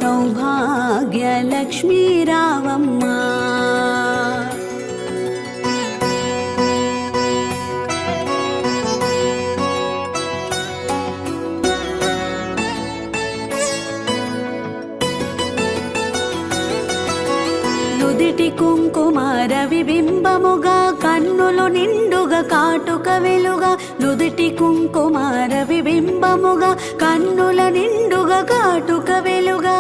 సౌభాగ్యలక్ష్మీ రావమ్మ. నుదిటి కుంకుమ రవిబింబముగా కన్నులు నిండుగా కాటుక వెలుగా. నుదిటి కుంకుమ రవిబింబముగా కన్నుల నిండుగా కాటుక వెలుగా.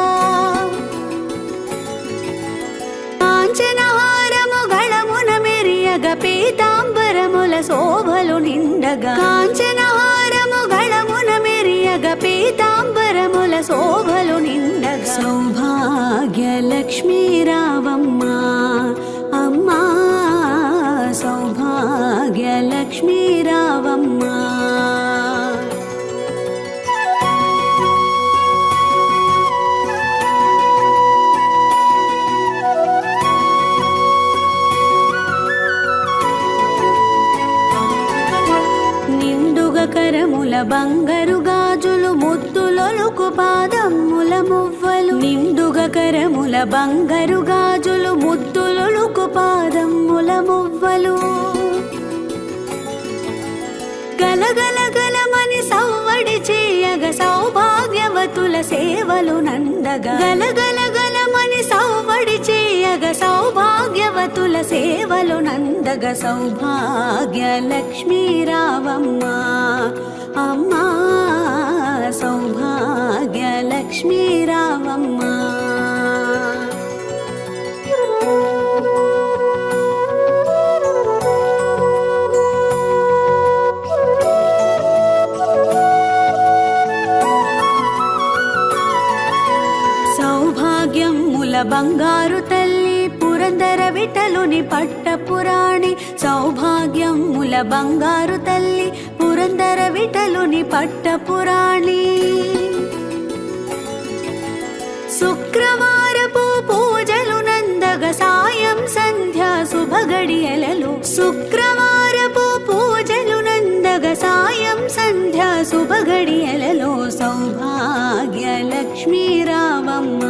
కాంచనహారము గళమున మెరియగ పీతాంబరముల శోభలు నిండగా. కాంచనహారము గళమున మెరియగ పీతాంబరముల శోభలు నిండగా. సౌభాగ్యలక్ష్మీ రావమ్మ అమ్మా, సౌభాగ్యలక్ష్మీ రావమ్మ. కరముల బంగారు గాజులు ముద్దులొలుకు పాదమ్ముల మువ్వలు. నిండుగా కరముల బంగారు గాజులు ముద్దులొలుకు పాదమ్ముల మువ్వలు. గలగల గలమని సవ్వడి చేయగ సౌభాగ్యవతుల సేవలు నందగా. గలగల గలమని సవ్వడి చేయగ సౌభాగ్యవతుల సేవలు నందగ. సౌభాగ్యలక్ష్మీ రావమ్మ అమ్మా, సౌభాగ్యలక్ష్మీ రావమ్మ. సౌభాగ్యముల బంగారు తల్లి పురందర విఠలుని పట్టపురాణి. సౌభాగ్యముల బంగారు తల్లి పురందర విఠలుని పట్టపురాణి. శుక్రవారపు పూజలు నందగ సాయం సంధ్యా శుభగడియలలో. శుక్రవారపు పూజలు నందగ సాయం సంధ్యా శుభగడియలలో. సౌభాగ్యలక్ష్మీ రావమ్మ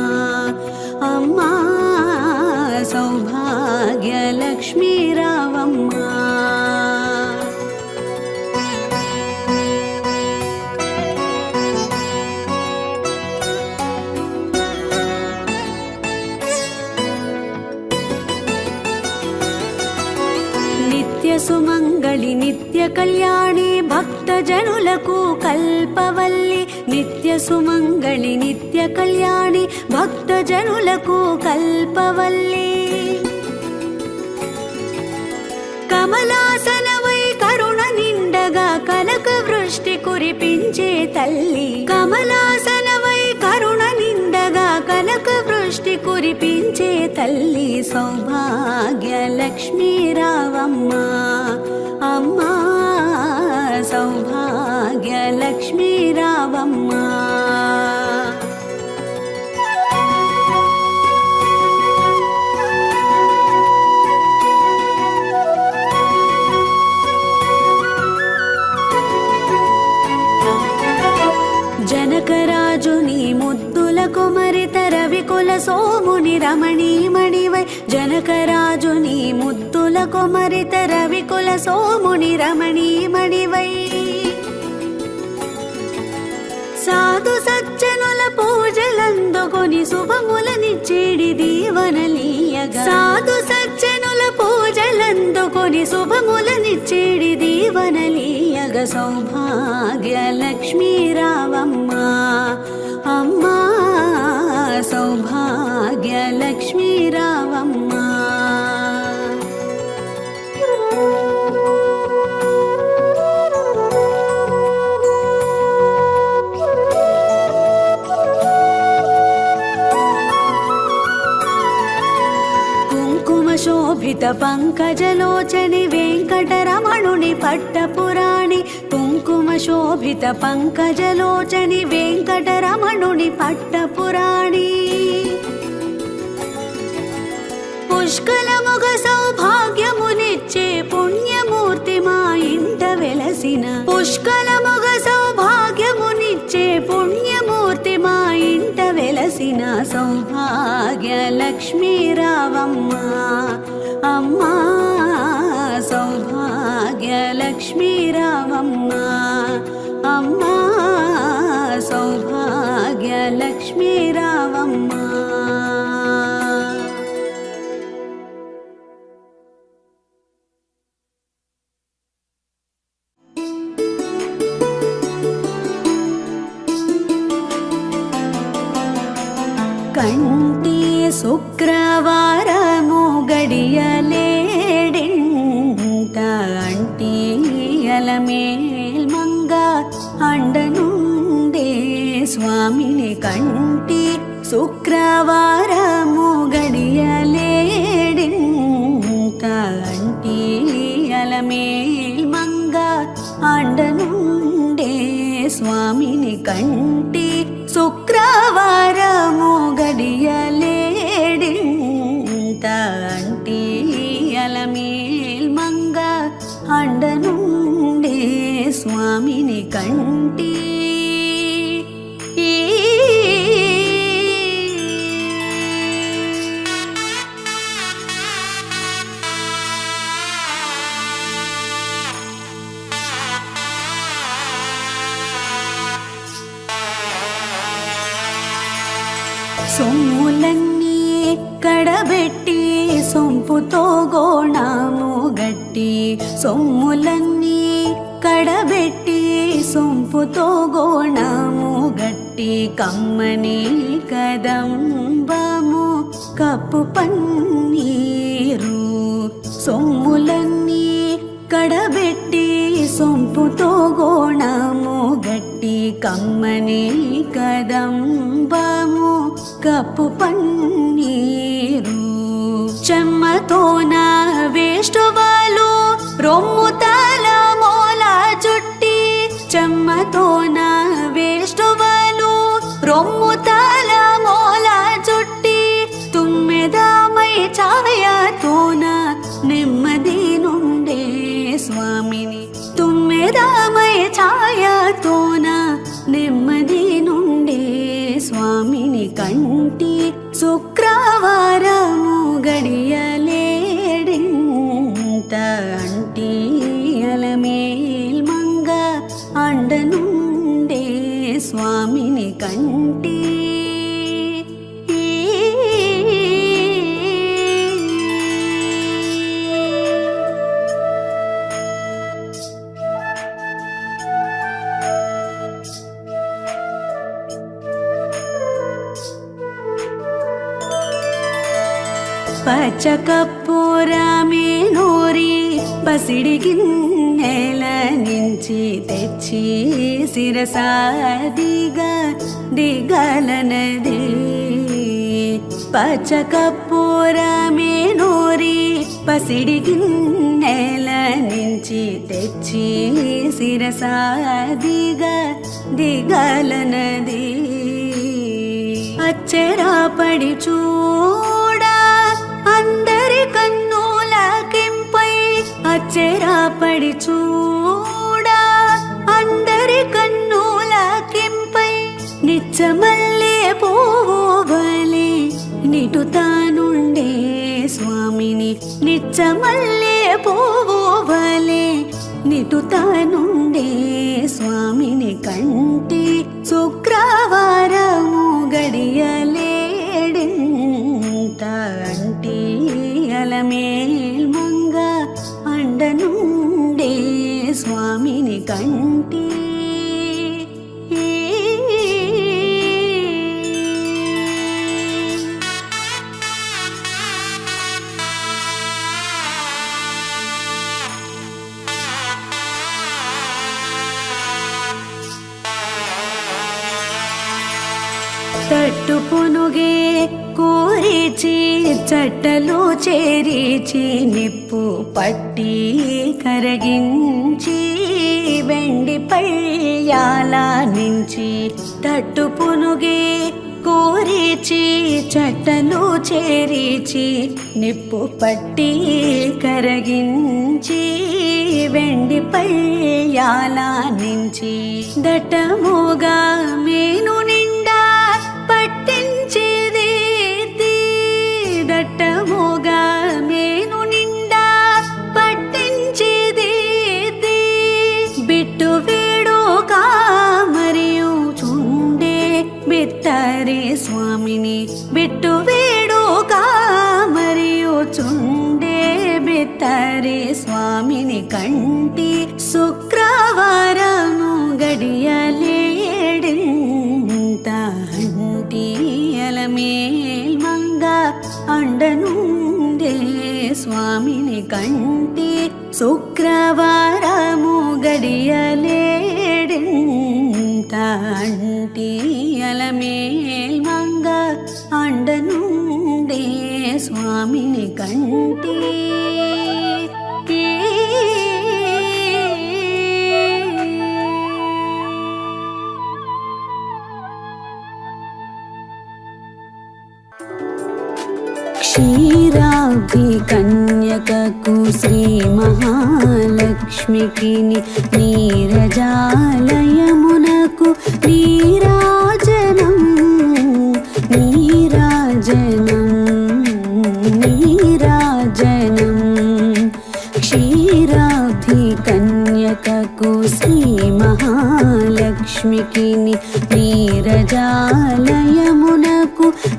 అమ్మా, సౌభాగ్యలక్ష్మీ రావమ్మ. నిత్య సుమంగళి నిత్య కళ్యాణి భక్త జనులకు కల్పవల్లి. నిత్య సుమంగళి నిత్య కళ్యాణి భక్త జనులకు కల్పవల్లి. కమలాసనవై కరుణ నిండగా కనక వృష్టి కురిపించే తల్లి. కమలాసనవై కరుణ నిండగా కనక వృష్టి కురిపించే తల్లి. సౌభాగ్యలక్ష్మీ రావమ్మ అమ్మా, సౌభాగ్యలక్ష్మీ రావమ్మ. జనకరాజుని ముద్దుల కుమరిత రవికుల సోముని రమణీమణివై. జనకరాజుని ముద్దుల కుమరిత రవికుల సోముని రమణీమణివై. సాధు సజ్జనుల పూజలందుకొని శుభములనిచ్చేడి దీవనలీయగా. సాధు సజ్జనుల పూజలందుకొని శుభములనిచ్చేడి దీవనలీయగా. సౌభాగ్యలక్ష్మీ రావమ్మ అమ్మా, సౌభాగ్యలక్ష్మీ రావమ్మ. శోభిత పంకజలోచని వెంకటరమణుని పట్టపురాణి. కుంకుమ శోభిత పంకజలోచని వెంకటరమణుని పట్టపురాణి. పుష్కలముగ సౌభాగ్యమునిచ్చే పుణ్యమూర్తి మా ఇంట వెలసిన. పుష్కలముగ సౌభాగ్యమునిచ్చే పుణ్యమూర్తి మా ఇంట వెలసిన. వెలసిన సౌభాగ్యలక్ష్మీ రావమ్మ అమ్మా సౌభాగ్యలక్ష్మీ రావమ్మ అమ్మా సౌభాగ్యలక్ష్మీ రావమ్మ. కంటి శుక్రవారము గడియలేడింట అంటియల మేల్మంగ అండనుండే స్వామిని కంటి శుక్రవారము గడియలేడింట అంటియల మేల్మంగ అండనుండే స్వామిని కంటి శుక్రవారము గడియలేడింత అంటియల మేల్మంగ అండనుండే స్వామిని కంటి. సొమ్ములన్నీ కడబెట్టి సొంపుతో గోణము గట్టి సొమ్ములన్నీ కడబెట్టి సొంపుతో గోణము గట్టి కమ్మని కదంబము కప్పు పన్నీరు సొమ్ములన్నీ కడబెట్టి సొంపుతో గోణము గట్టి కమ్మని కదంబము కప్పు పన్నీరు చెమ్మతోన వేష్టువాలు రొమ్ము తల మోల చుట్టి చెమ్మతోన వేష్టువాలు రొమ్ము తల మోల చుట్టి తుమ్మెదామై ఛాయతోన నెమ్మది నుండే స్వామిని తుమ్మెదామై ఛాయతోన నెమ్మది నుండే స్వామిని కంటి శుక్రవారము గడియలేడింత అంటియల మేల్మంగ అండనుండే స్వామిని కంటి. పచ్చకప్పురమే నూరి పసిడి గిన్నెల నుంచి తెచ్చి శిరసాదిగా దిగలనది పచ్చకప్పురమే నూరి పసిడి గిన్నెల నుంచి తెచ్చి శిరసాదిగా దిగలనది అచ్చెరాపడి చూడా అందరి కన్నులకింపై అచ్చెరాపడి చూడా అందరి కన్నులకింపై నిచ్చమల్లే పోవలే నిటుతానుండే స్వామిని నిచ్చమల్లే పోవలే నిటుతానుండే స్వామిని కంటి శుక్రవారము గడియలేడింత అంటియల మేల్మంగ అండనుండే స్వామిని కంటి. తట్టు పునుగే కోరిచి చట్టలో చేరిచి నిప్పు పట్టి కరగించి వెండి పళ్ళాల నుంచి తట్టు పునుగే కోరిచి చట్టలో చేరిచి నిప్పు పట్టి కరగించి వెండి పళ్ళాల నుంచి దట్టముగా మేను నిండా పట్టిన బిట్టు వేడుక మరియు చుండే బిత్తరి స్వామిని కంటి శుక్రవారము గడియలేడింత అంటి అలమేల్ మంగ అండనుండే స్వామిని కంటి శుక్రవారము గడియలేడింత అంటి అలమేల్ మంగ అండనుండే స్వామిని కంటి క్షీరాబ్ధి కన్యకకు శ్రీ మహాలక్ష్మికి నీరజాలయమునకు నీరాజనం నీరాజనం నీరాజనం క్షీరాబ్ధి కన్యకకు శ్రీ మహాలక్ష్మికి నీరజాలయమునకు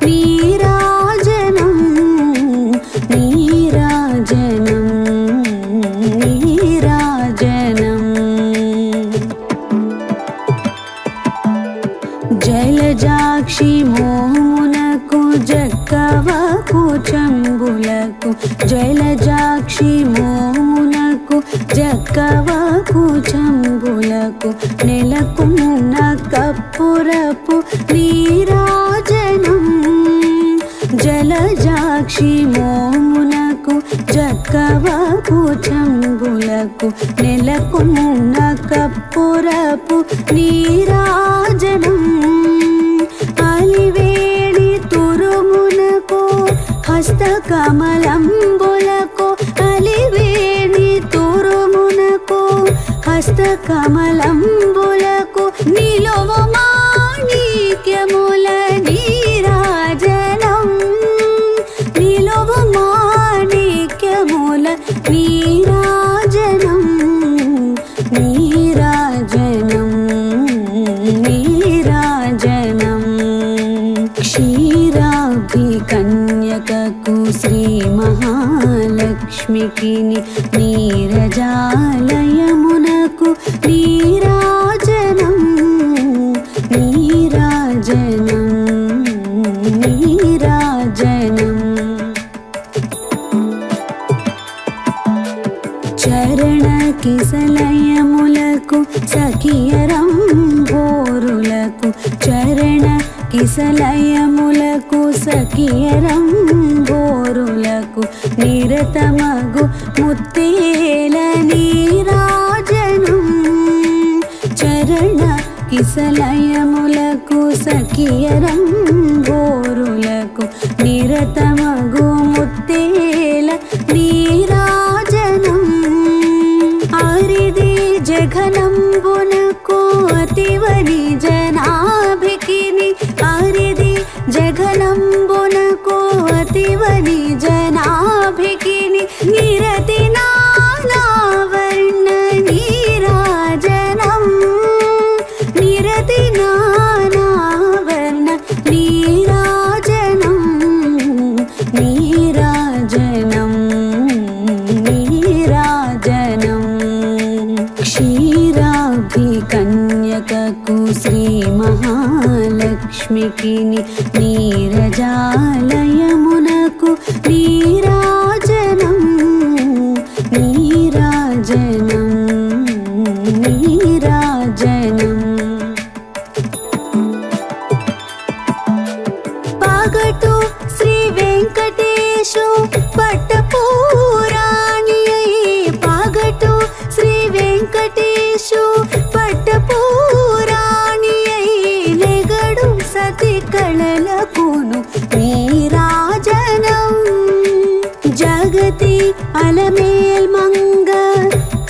నీరాజనం నీరాజనం నీరాజనం జలజాక్షి మోమునకు జక్కవకు చంబులకు జలజాక్షి మోమునకు జక్కవకు చంబులకు నెలకున్న కప్పురపు నీరాజనం జలజాక్షి మోమునకు జక్కవకు చంబులకు నెలకున్న కప్పురపు నీరాజనం అలివేణి తురుమునకు హస్తకమలంబులకు అలివేణి తురుమునకు హస్తకమలంబులకు నిలువు మాణిక్యముల నీరాజనం నిలువు మాణిక్యముల నీరాజనం నీరాజనం నీరాజనం క్షీరాబ్ధి కన్యకకు శ్రీ మహాలక్ష్మికి నీరజాలయమునకు నీరాజనం నీరాజనం నీరాజనం చరణ కిసలయములకు సఖియరం బోరులకు చరణ కిసలయములకు సఖియరం బోరులకు నిరతమగు ముత్తేల నీరాజనం చరణ కిసలయములకు సఖియరం బోరులకు నిరతమగు ముత్తేల నీరాజనం ఆరిది జఘనంబునకు అతివని జనాభికిని ఆరిది జఘనంబునకు అతివని జనాభికిని నిరతి నానావర్ణ నీరాజనం నిరతి నానావర్ణ నీరాజనం నీరాజనం నీరాజనం క్షీరాబ్ధి కన్యకకు శ్రీ మహాలక్ష్మికి నీరజాలయమునకు నీరాజనం నీరాజనం నీరాజనం పగటు శ్రీ వెంకటేశు పట్టపూరాణి పగటు శ్రీ వెంకటేశు పట్టపూరాణి లెగడు సతి కళలకును నీరాజనం జగతి అలమేల్ మంగ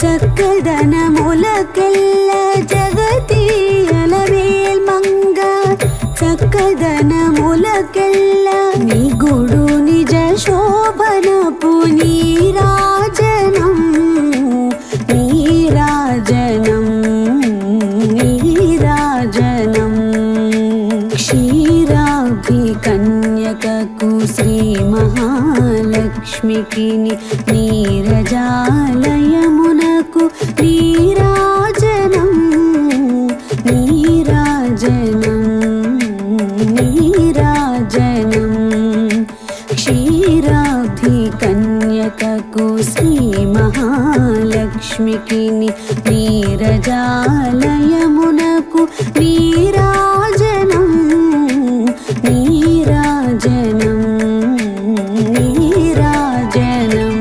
చక్కదనములకెల్ల జగతి అలమేల్ మంగ చక్కదనములకెల్ల నిగుడు నిజ శోభ కన్యకకు శ్రీ మహాలక్ష్మికి నీరజాలయమునకు నీరాజనం నీరాజనం నీరాజనం క్షీరాబ్ధి కన్యకకు శ్రీ మహాలక్ష్మికి నీరజాలయమునకు నీరాజనం నీరాజనం నీరాజనం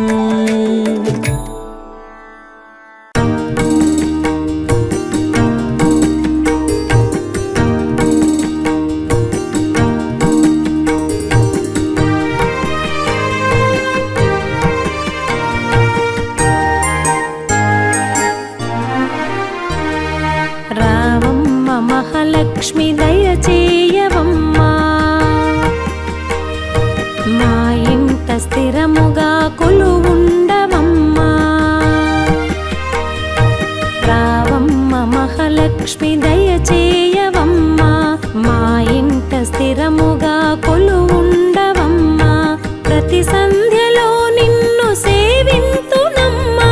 రావమ్మ మహాలక్ష్మి దయచేయవమ్మా, మా ఇంట స్థిరముగా కొలువుండవమ్మా. రావమ్మ మహాలక్ష్మి దయచేయవమ్మా, మా ఇంట స్థిరముగా కొలువుండవమ్మా. ప్రతి సంధ్యలో నిన్ను సేవింతునమ్మా,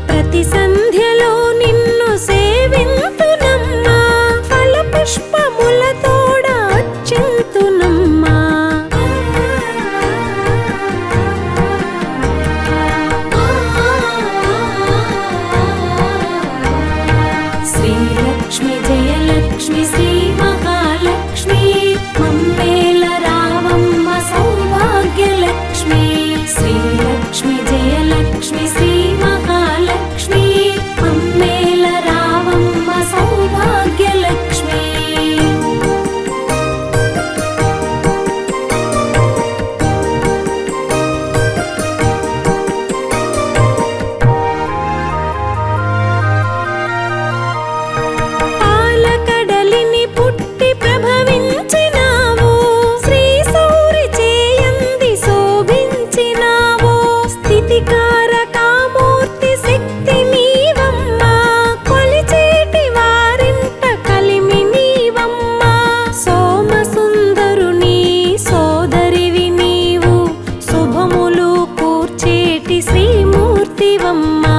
ప్రతి సంధ్యలో నిన్ను సేవింతునమ్మా. ఫల పుష్పములతోడ అర్చింతునమ్మా. శ్రీలక్ష్మి జయలక్ష్మి శ్రీ మహాలక్ష్మి మమ్మేల రావమ్మ సౌభాగ్యలక్ష్మి. శ్రీలక్ష్మి జయలక్ష్మి శ్రీ మహాలక్ష్మి మమ్మేల రావమ్మ సౌభాగ్యలక్ష్మి. పాలకడలిని పుట్టి ప్రభవించినావు, శ్రీ సౌరి చేయంది శోభించినావు. స్థితికారకామూర్తి శక్తి నీవమ్మా, కొలిచేటి వారింట కలిమి నీవమ్మా. సోమసుందరుని సోదరివి నీవు, శుభములు కూర్చేటి శ్రీమూర్తివమ్మా.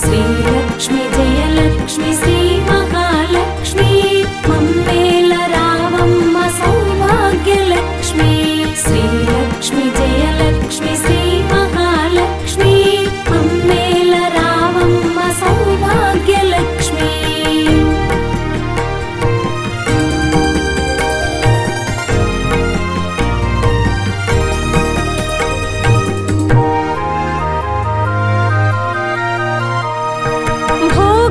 శ్రీలక్ష్మి జయలక్ష్మి శ్రీ మహాలక్ష్మి మమ్మేల రావమ్మ సౌభాగ్యలక్ష్మి. శ్రీలక్ష్మి జయలక్ష్మి శ్రీ మహాలక్ష్మి మమ్మేల రావమ్మ సౌభాగ్యలక్ష్మి. భోగ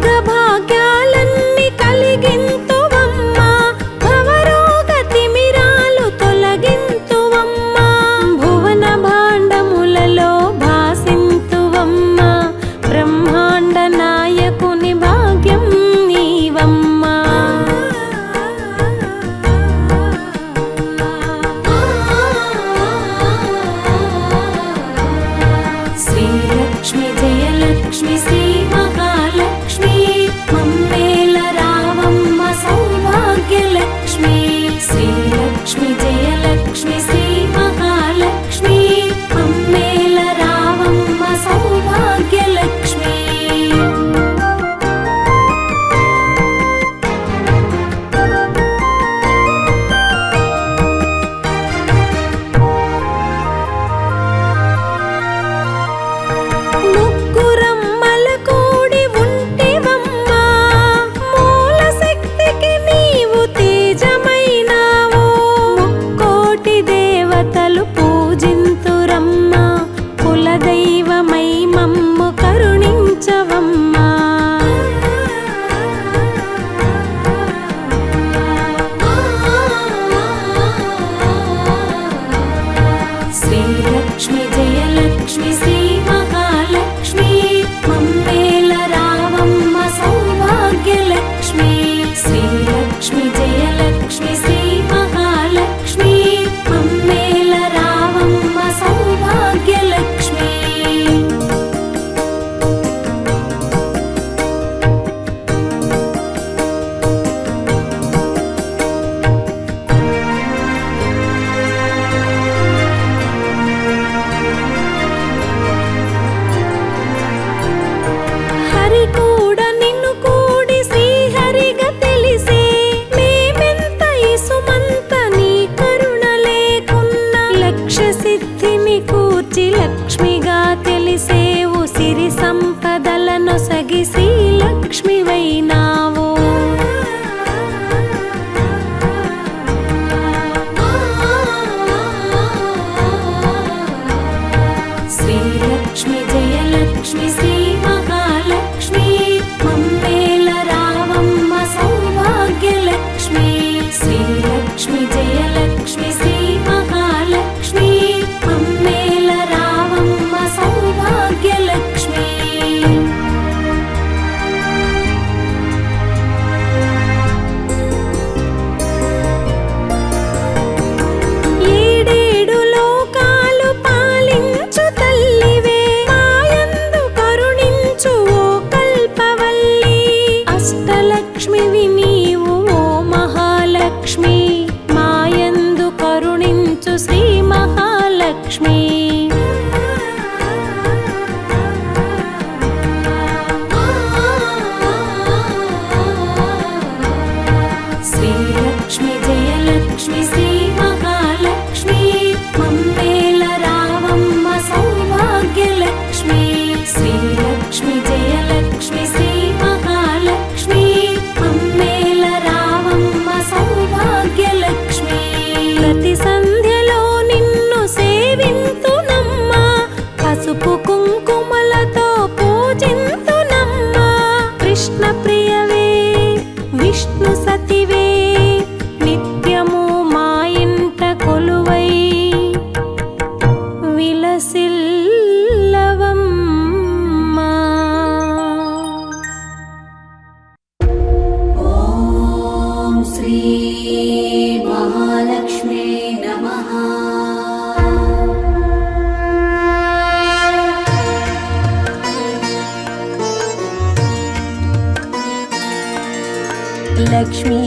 లక్ష్మీ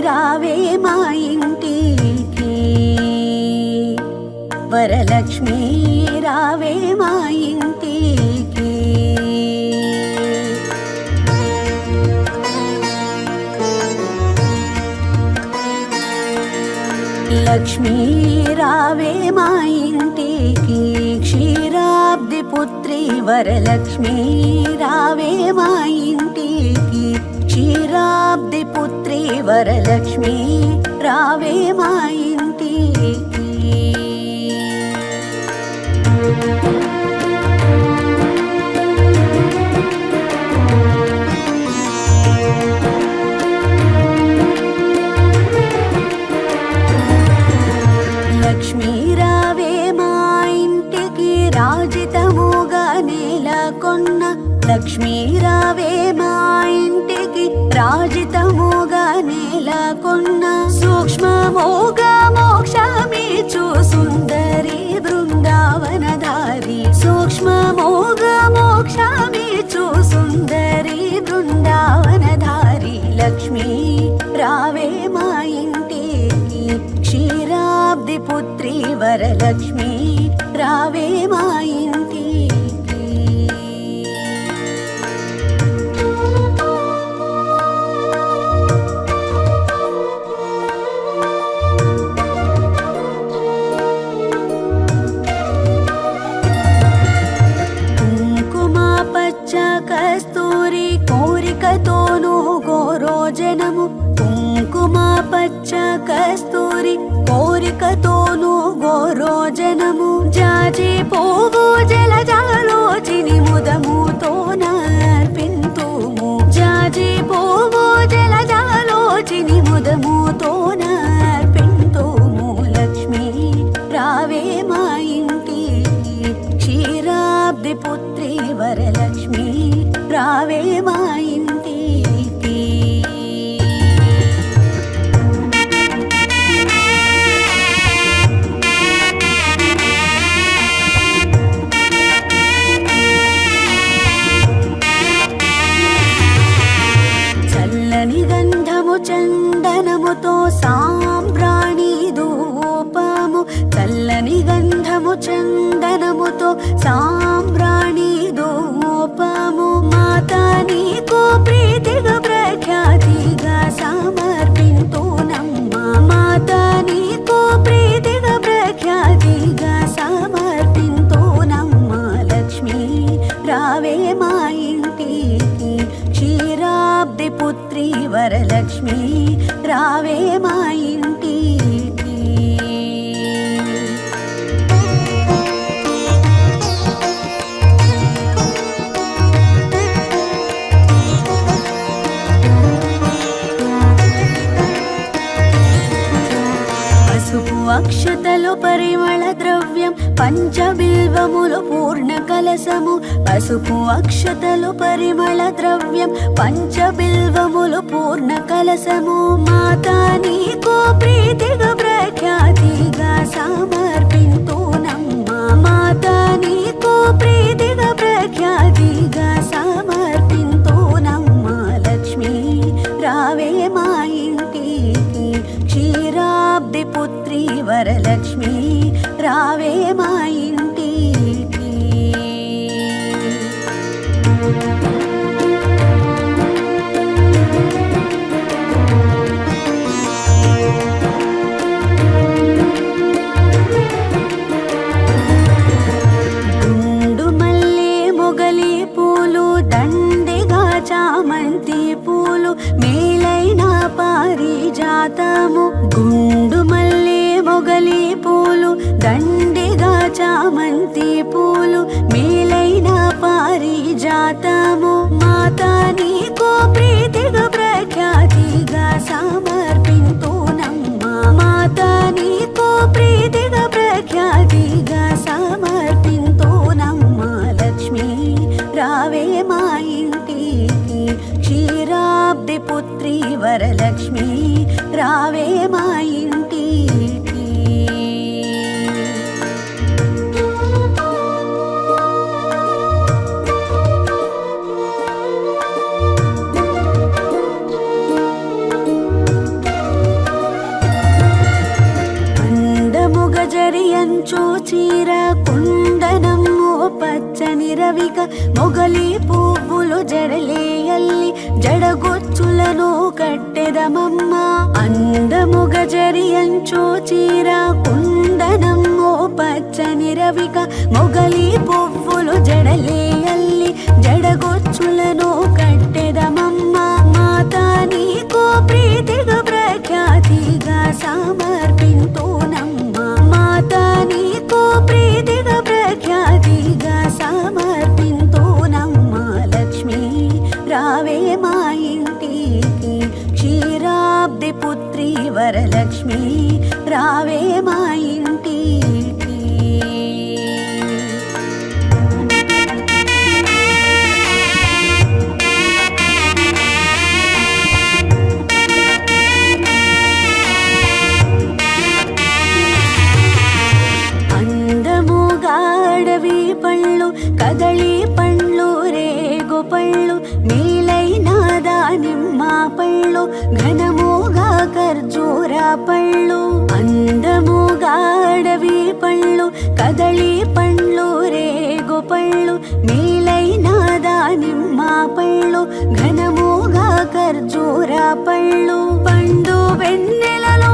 రావే మా ఇంటికి వరలక్ష్మీ రావే మా ఇంటికి లక్ష్మీ రావే మా ఇంటికి క్షీరాబ్ది పుత్రి వరలక్ష్మీ రావే మా ఇంటికి క్షీరాబ్ది పుత్రి వరలక్ష్మీ రావే మా ఇంటికి లక్ష్మీ రావే మా ఇంటికి రాజితముగా నెలకొన్న లక్ష్మీ రావే మా ఇంటికి రాజితముగా నెలకొన్న సూక్ష్మమోగా మోక్షమిచ్చు సుందరి బృందావనధారి సూక్ష్మమోగా మోక్షమిచ్చు సుందరి బృందావనధారి లక్ష్మీ రావే మా ఇంటికి క్షీరాబ్ది పుత్రి వరలక్ష్మీ రావే మా ఇంటికి కస్తూరి కోరికతోను గోరోజనము కుంకుమ పచ్చ కస్తూరి కోరికతోను గోరోజనము జాజి పువ్వు జలజాలోచిని ముదముతో నర్పింతుము జాజి పువ్వు జలజాలోచిని ముదముతో నర్పింతుము లక్ష్మీ రావే మా ఇంటికి క్షీరాబ్ది పుత్రి వరలక్ష్మీ రావే మా ఇంటికి చల్లని గంధము చందనముతో సాంబ్రాణి ధూపము చల్లని గంధము చందనముతో సాంబ్రాణి ధూపము మాతా నీకు ప్రీతిగా ప్రఖ్యాతిగా సమర్పింతునమ్మా మాతా నీకు ప్రీతిగా ప్రఖ్యాతిగా సమర్పింతునమ్మా లక్ష్మీ రావే మా ఇంటికి క్షీరాబ్ది పుత్రి వరలక్ష్మీ రావే మా ఇంటికి అక్షతలు పరిమళ ద్రవ్యం పంచబిల్వములు పూర్ణ కలసము పసుపు అక్షతలు పరిమళ ద్రవ్యం పంచబిల్వములు పూర్ణ కలసము మాతా నీకు ప్రీతిగా ప్రఖ్యాతిగా సమర్పింతునమ్మా మాతా నీకు ప్రీతిగా ప్రఖ్యాతిగా సమర్పింతునమ్మా లక్ష్మీ రావే మా ఇంటికి క్షీరాబ్ది పుత్రి వరలక్ష్మీ రావే మా ఇంటికి గుండు మల్లె మొగలి పూలు దండిగా చామంతి పూలు మేలైన పారిజాతము గుండు మల్లె మొగలి పూలు దండిగా చామంతి పూలు మేలైన పారిజాతము మాతా నీకు ప్రీతిగా ప్రఖ్యాతిగా సమర్పింతునమ్మా మాతా నీకు ప్రీతిగా ప్రఖ్యాతిగా సమర్పింతునమ్మా లక్ష్మీ రావే మా ఇంటికి క్షీరాబ్ది పుత్రి వరలక్ష్మీ రావే మా ఇంటికి మొగలి పువ్వులు జడలేయల్లి జడగొచ్చులను కట్టెదమమ్మ అందముగ జరియంచో చీర కుందనమ్మో పచ్చని రవిక మొగలి పువ్వులు జడలేయల్లి జడగొచ్చులను కట్టెదమమ్మ మాత నీకో ప్రీతిగా ప్రఖ్యాతిగా సమర్పింతునమ్మ మాత నీకో ప్రీతిగా ప్రఖ్యాతిగా సమర్పింతునమ్మ లక్ష్మీ రావే మా ఇంటికి క్షీరాబ్ది పుత్రి వరలక్ష్మి రావే మా ఇంటికి అందముగాడవి పళ్ళు కదళి పండ్లు రేగు పళ్ళు మేలైన దానిమ్మ పళ్ళు ఘనముగా ఖర్జూర పళ్ళు అందముగాడవి పళ్ళు కదళి పండ్లు రేగు పళ్ళు మేలైన దానిమ్మ పళ్ళు ఘనముగా ఖర్జూర పళ్ళు పండు వెన్నెలలో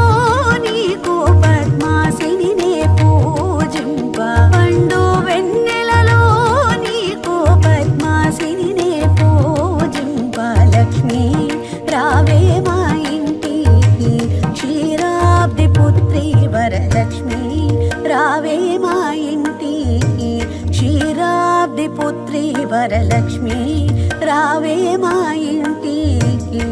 నీకు పద్మాసిని పూజింప పండు వెన్నెలలో నీకు పద్మాసిని పూజింప లక్ష్మీ రావే మా ఇంటికి క్షీరాబ్ది పుత్రి వరలక్ష్మి రావే మా ఇంటికి క్షీరాబ్ది పుత్రి వరలక్ష్మి రావే మా ఇంటికి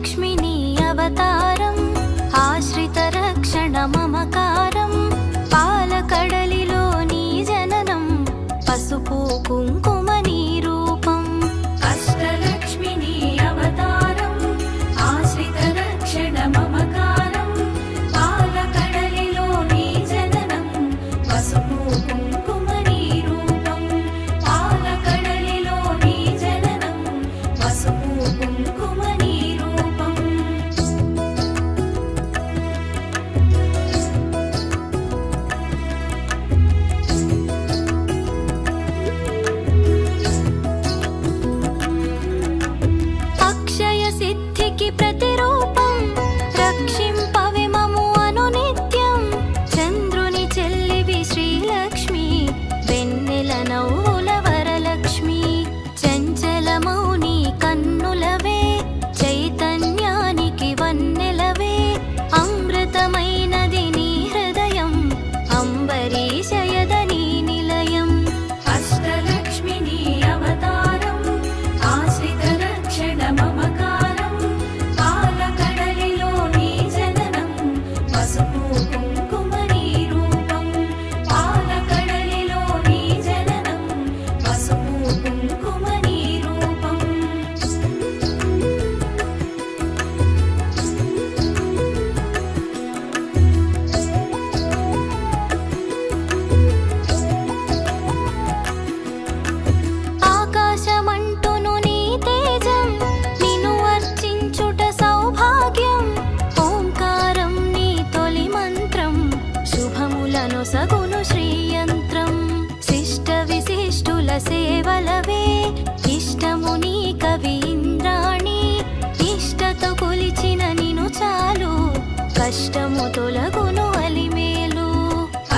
అష్టలక్ష్మి నీ అవతారం ఆశ్రిత రక్షణ మమకారం పాలకడలిలో నీ జననం పసుపు కుంకుమ నీ రూపం అష్టలక్ష్మి నీ అవతారం ఆశ్రిత రక్షణ మమకారం పాలకడలిలో నీ జననం పసుపు కుంకుమ నీ రూపం పాలకడలిలో నీ జననం పసుపు కుంకుమ నీ రూపం అక్షయ సిద్ధికి ప్రతిరూపం రక్షింపవే మము అనునిత్యం చంద్రుని చెల్లివి శ్రీలక్ష్మి వెన్నెల నవ్వుల వరలక్ష్మి చంచలమౌని కన్నులవే చైతన్యానికి వన్నెలవే అమృతమైనది నీ హృదయం అంబరీషయదని నిలయం అష్టలక్ష్మి నీ అవతారం ఆశ్రిత రక్షణ మమకారం పాలకడలిలో నీ జననం పసుపు కుంకుమ నీ రూపం పాలకడలిలో నీ జననం పసుపు కుంకుమ నీ రూపం ఆకాశమంటును నీ తేజం నిన్ను అర్చించుట సౌభాగ్యం ఓంకారం నీ తొలి మంత్రం శుభములను సగును శ్రీయంత్రం శిష్ట విశిష్టుల సేవలవే ఇష్టము నీ కవి ఇంద్రాణి ఇష్టతో కొలిచిన నిను చాలు కష్టము తొలగును అలిమేలు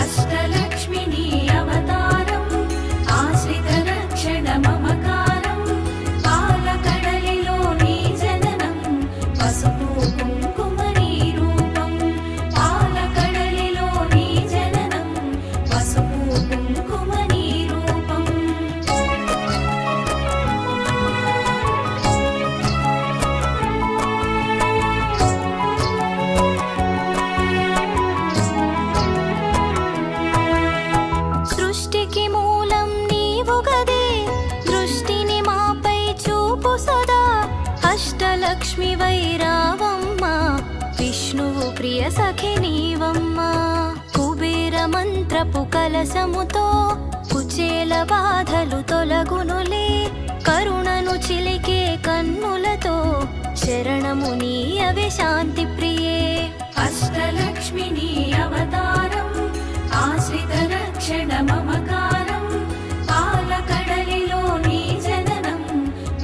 అష్టలక్ష్మి నీ అవతారం ఆశ్రిత రక్షణ మమకారం పాలకడలిలో నీ జననం పసుపు కుంకుమ నీ రూపం పాలకడలిలో నీ జననం పసుపు కుంకుమ నీ రూపం సృష్టికి మూలం నీవు గదే దృష్టిని మాపై చూపు సదా అష్టలక్ష్మి వైరావమ్మ విష్ణువు ప్రియ సఖి నీవమ్మ కుబేర మంత్రపు కలసముతో కుచేల బాధలు తొలగునులే కరుణను చిలికే కన్నులతో శరణము నీయవే శాంతి ప్రియే అష్టలక్ష్మి నీ అవతారం ఆశ్రిత రక్షణ మమకారం పాలకడలిలో నీ జననం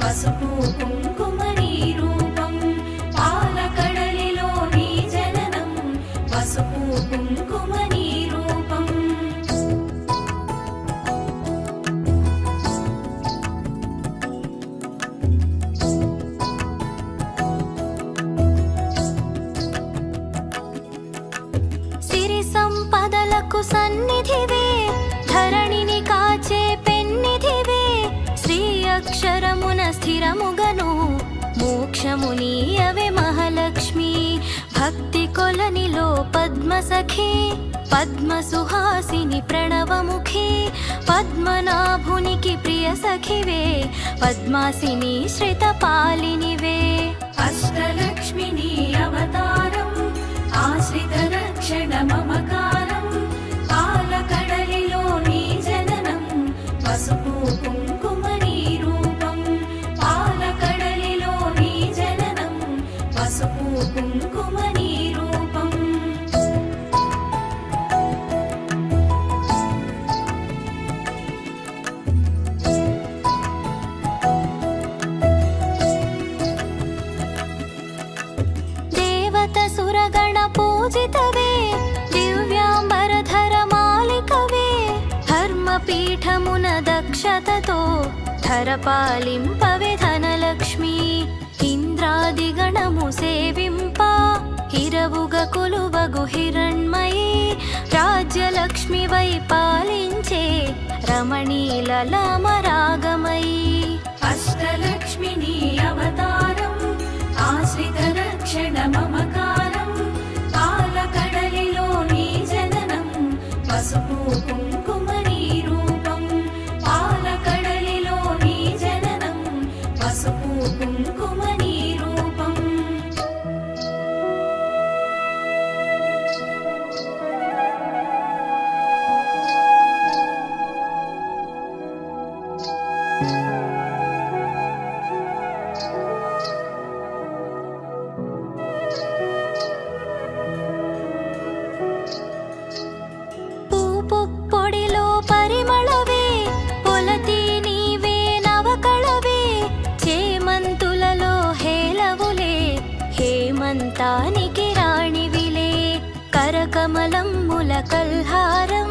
పసుపు కుంకుమ నీ రూపం పాలకడలిలో నీ జననం పసుపు కుంకుమ నీ రూపం సిరి సంపదలకు సన్నిధివే ధరణిని కాచే పెన్నిధివే శ్రీ అక్షరమున స్థిరముగను మోక్షము నీయవే మహాలక్ష్మి భక్తి కొలనిలో పద్మసఖి పద్మ సుహాసిని ప్రణవముఖి పద్మనాభునికి ప్రియ సఖివే పద్మాసిని శ్రిత పాలినివే అష్టలక్ష్మి నీ అవతారం ఆశ్రిత రక్షణ మమకారం పాలకడలిలో నీ జననం పసుపు కుంకుమ నీ రూపం పాలకడలిలో నీ జననం పసుపు కుంకుమ నీ రూపం దేవత సురగణ పూజితవే దివ్యాంబరధర మాలికవే ధర్మపీఠమున దక్షతతో ధరపాలింపవే ధనలక్ష్మి ఇంద్రాదిగణము సేవింప హిరవుగ కొలువగు హిరణ్మయీ రాజ్యలక్ష్మి వై పాలించే రమణీలలామరాగమయీ అష్టలక్ష్మి నీ అవతారం ఆశ్రిత రక్షణ మమకారం పాలకడలిలో నీ జననం పసుపు కుంకుమ నీ రూపం పాలకడలిలో నీ జననం పసుపు కుంకుమ నీ రూపం పొడిలో పరిమళవే పొలతి నీవే నవకళవే చేమంతులలో హేలవులే హేమంతానికి రాణివిలే కరకమలమ్ముల కల్హారం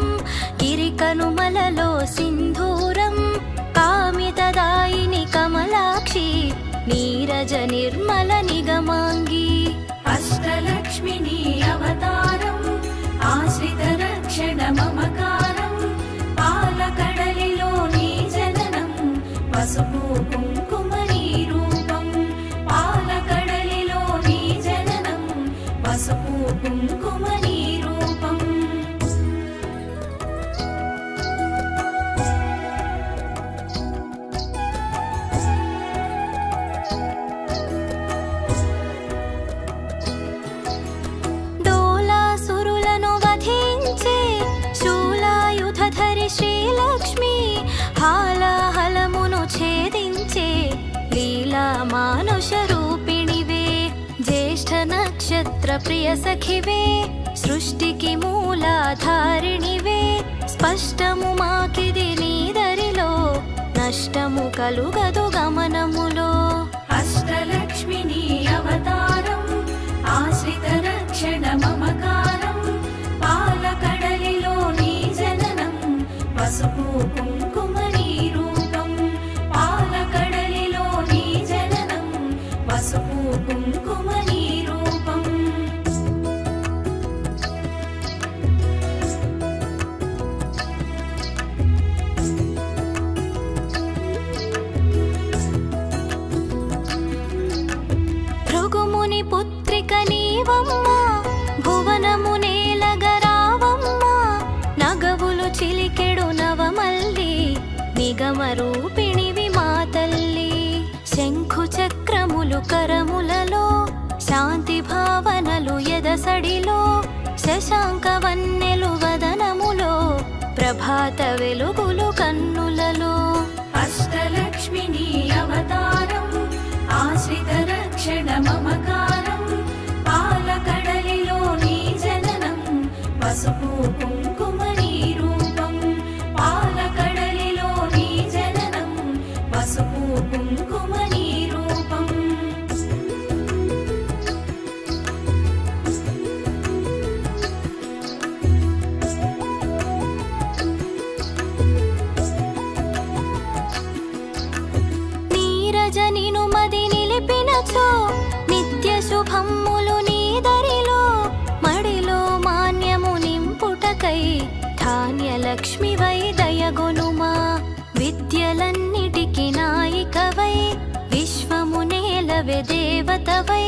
గిరికనుమలలో సింధూరం కామితదాయిని కమలాక్షి నీరజ నిర్మల నిగమాంగి అష్టలక్ష్మి నీ అవతారం ఆశ్రిత రక్షణ మమకారం పాలకడలిలో నీ జననం పసుపు కుంకుమ నీ రూపం పాలకడలిలో నీ జననం పసుపు కుంకుమ నీ రూపం డోలాసురులను వధించే శూలాయుధధరి శ్రీలక్ష్మి హాలాహలమును ఛేదించే లీలా మానుష రూపిణివే జ్యేష్ఠ నక్షత్ర ప్రియ సఖివే సృష్టికి మూలాధారిణివే స్పష్టము మాకిది నీదరిలో నష్టము కలుగదు గమనములో అష్టలక్ష్మి నీ అవతారం ఆశ్రిత రక్షణ మమకారం పాలకడలిలో నీ జననం పసుపు కుంకుమ నీ రూపం పాలకడలిలో నీ జననం పసుపు కుంకుమ నీ రూపం భృగుముని పుత్రిక నీవమ్మ భువనము నేలగరావమ్మ నగవులు చిలికెడు నవమల్లి నిగమ రూపిణివి మా తల్లి శంఖు చక్రములు కరములలో శాంతి భావనలు ఎదసడిలో శశాంక వన్నెలు వదనములో ప్రభాత వెలుగులు కన్నులలో అష్టలక్ష్మి నీ అవతారం ఆశ్రిత రక్షణ మమకారం పాలకడలిలో నీ జననం పసుపు కుంకుమ నీ రూపం పాలకడలిలో నీ జననం పసుపు కుంకుమ నీ రూపం నీరజనిను మది నిలిపినచో నిత్య శుభమ్ములు నీదరిలో మడిలో మాన్యము నింపుటకై ధాన్యలక్ష్మివై దయగొనుమా విద్యలన్నిటికి నాయికవై విశ్వము నేలవే దేవతవై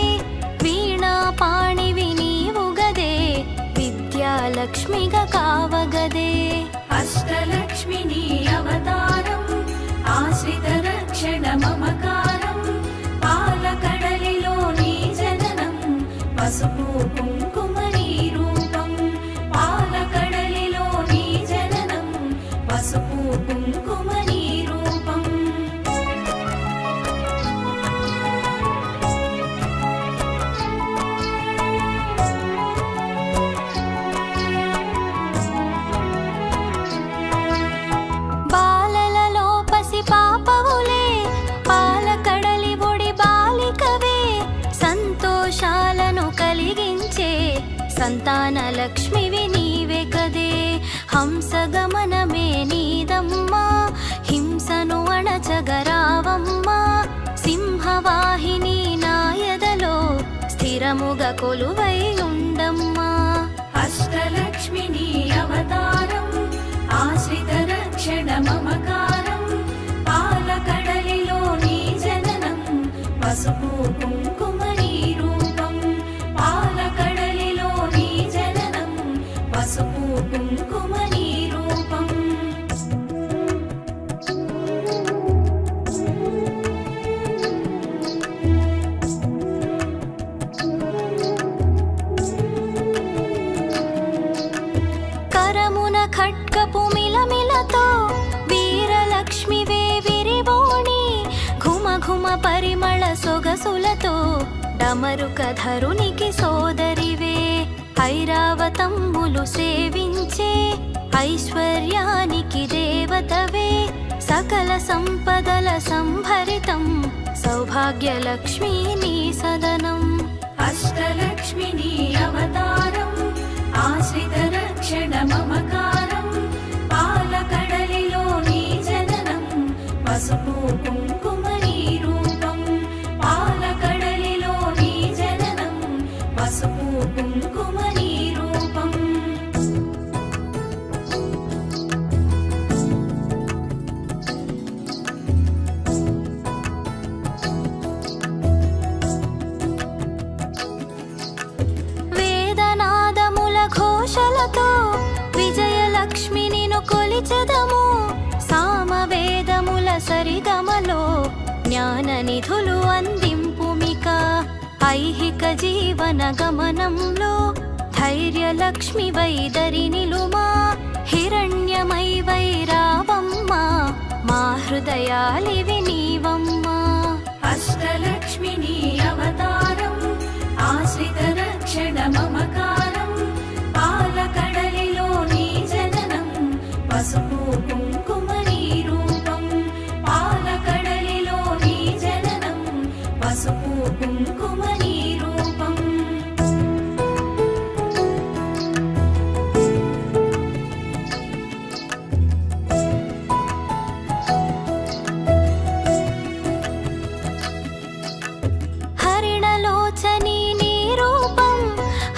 వీణా పాణివి నీవుగదే విద్యాలక్ష్మిగా కావగదే అష్టలక్ష్మి నీ అవతారం ఆశ్రిత రక్షణ మమకారం పాలకడలిలో నీ జననం పసుపు కుంకుమ నీ రూపం పాలకడలిలో నీ జననం పసుపు కుంకుమ నీ రూపం బాలలలో పసి పాపవులే పాలకడలి ఒడి బాలికవే సంతోషాలను కలిగించే సంతాన లక్ష్మివి నీవే కదే హంసగమనమే నీదమ్మా హింసను అణచగరావమ్మా సింహవాహిని నాయదలో స్థిరముగా కొలువై ఉండమ్మా అష్టలక్ష్మి నీ అవతారం ఆశ్రిత రక్షణ మమకారం పాలకడలిలో నీ జననం పసుపు కుంకుమ నీ రూపం దాసులతో డమరుకధరునికి సోదరివే ఐరావతమ్ములు సేవించే ఐశ్వర్యానికి దేవతవే సకల సంపదల సంభరితం సౌభాగ్యలక్ష్మీ నీ సదనం అష్టలక్ష్మి నీ అవతారం ఆశ్రిత రక్షణ మమకారం పాలకడలిలో నీ జననం పసుపు కుంకుమ నీ రూపం పాలకడలిలో నీ జననం పసుపు కుంకుమ నీ రూపం వేదనాదముల ఘోషలతో విజయలక్ష్మి నిను కొలిచెదము సామవేదముల సరిగమలో జ్ఞాన నిధులు అందింపుమిక ఐహిక జీవన గమనంలో ధైర్యలక్ష్మి వైదరి నిలుమా హిరణ్యమై వైరావమ్మ మా హృదయాలివి నీవమ్మా అష్టలక్ష్మి నీ అవతారం ఆశ్రిత రక్షణ మమకారం పాలకడలిలో నీ జననం పసుపు కుంకుమ నీ రూపం పాలకడలిలో నీ జననం పసుపు కుంకుమ నీ రూపం హరిణలోచని నీ రూపం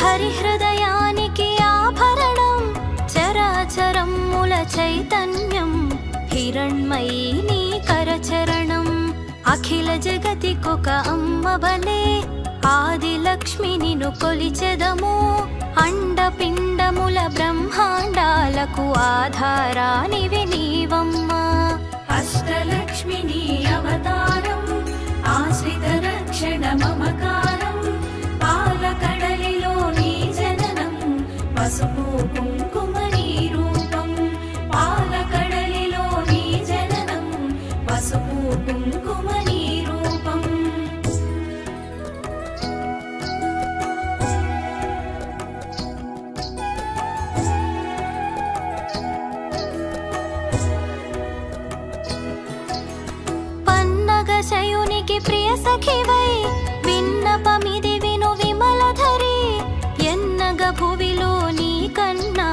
హరిహృదయానికి ఆభరణం చరాచరముల చైతన్యం హిరణ్మయీ నీ కరచరణం అఖిల జగతికొక అమ్మ వలే ఆదిలక్ష్మి నిను కొలిచెదము అండపిండముల బ్రహ్మాండాలకు ఆధారానివి నీవమ్మా అష్టలక్ష్మి నీ అవతారం ఆశ్రిత రక్షణ మమకారం పాలకడలిలో నీ జననం పసుపు కుంకుమ నీ రూపం పాలకడలిలో నీ జననం పసుపు కుంకుమ నీ రూపం పన్నగ శయునికి ప్రియ సఖివై విన్నపమిది విను విమలధరి ఎన్నగ భువిలో నీ కన్నా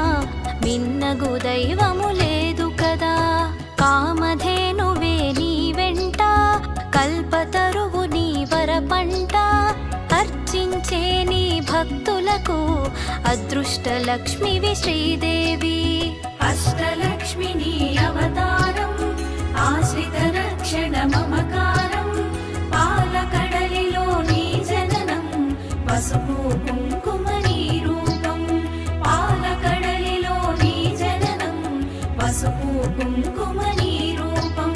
మిన్నగు దైవము లేదు కదా కామధేనువే నీ వెంట కల్పతరువు నీ వరపంట అర్చించే నీ భక్తులకు అదృష్ట లక్ష్మివి శ్రీదేవి అష్టలక్ష్మి నీ అవతారం ఆశ్రిత రక్షణ మమకారం పాలకడలిలో నీ జననం పసుపు కుంకుమ నీ రూపం పాలకడలిలో నీ జననం పసుపు కుంకుమ నీ రూపం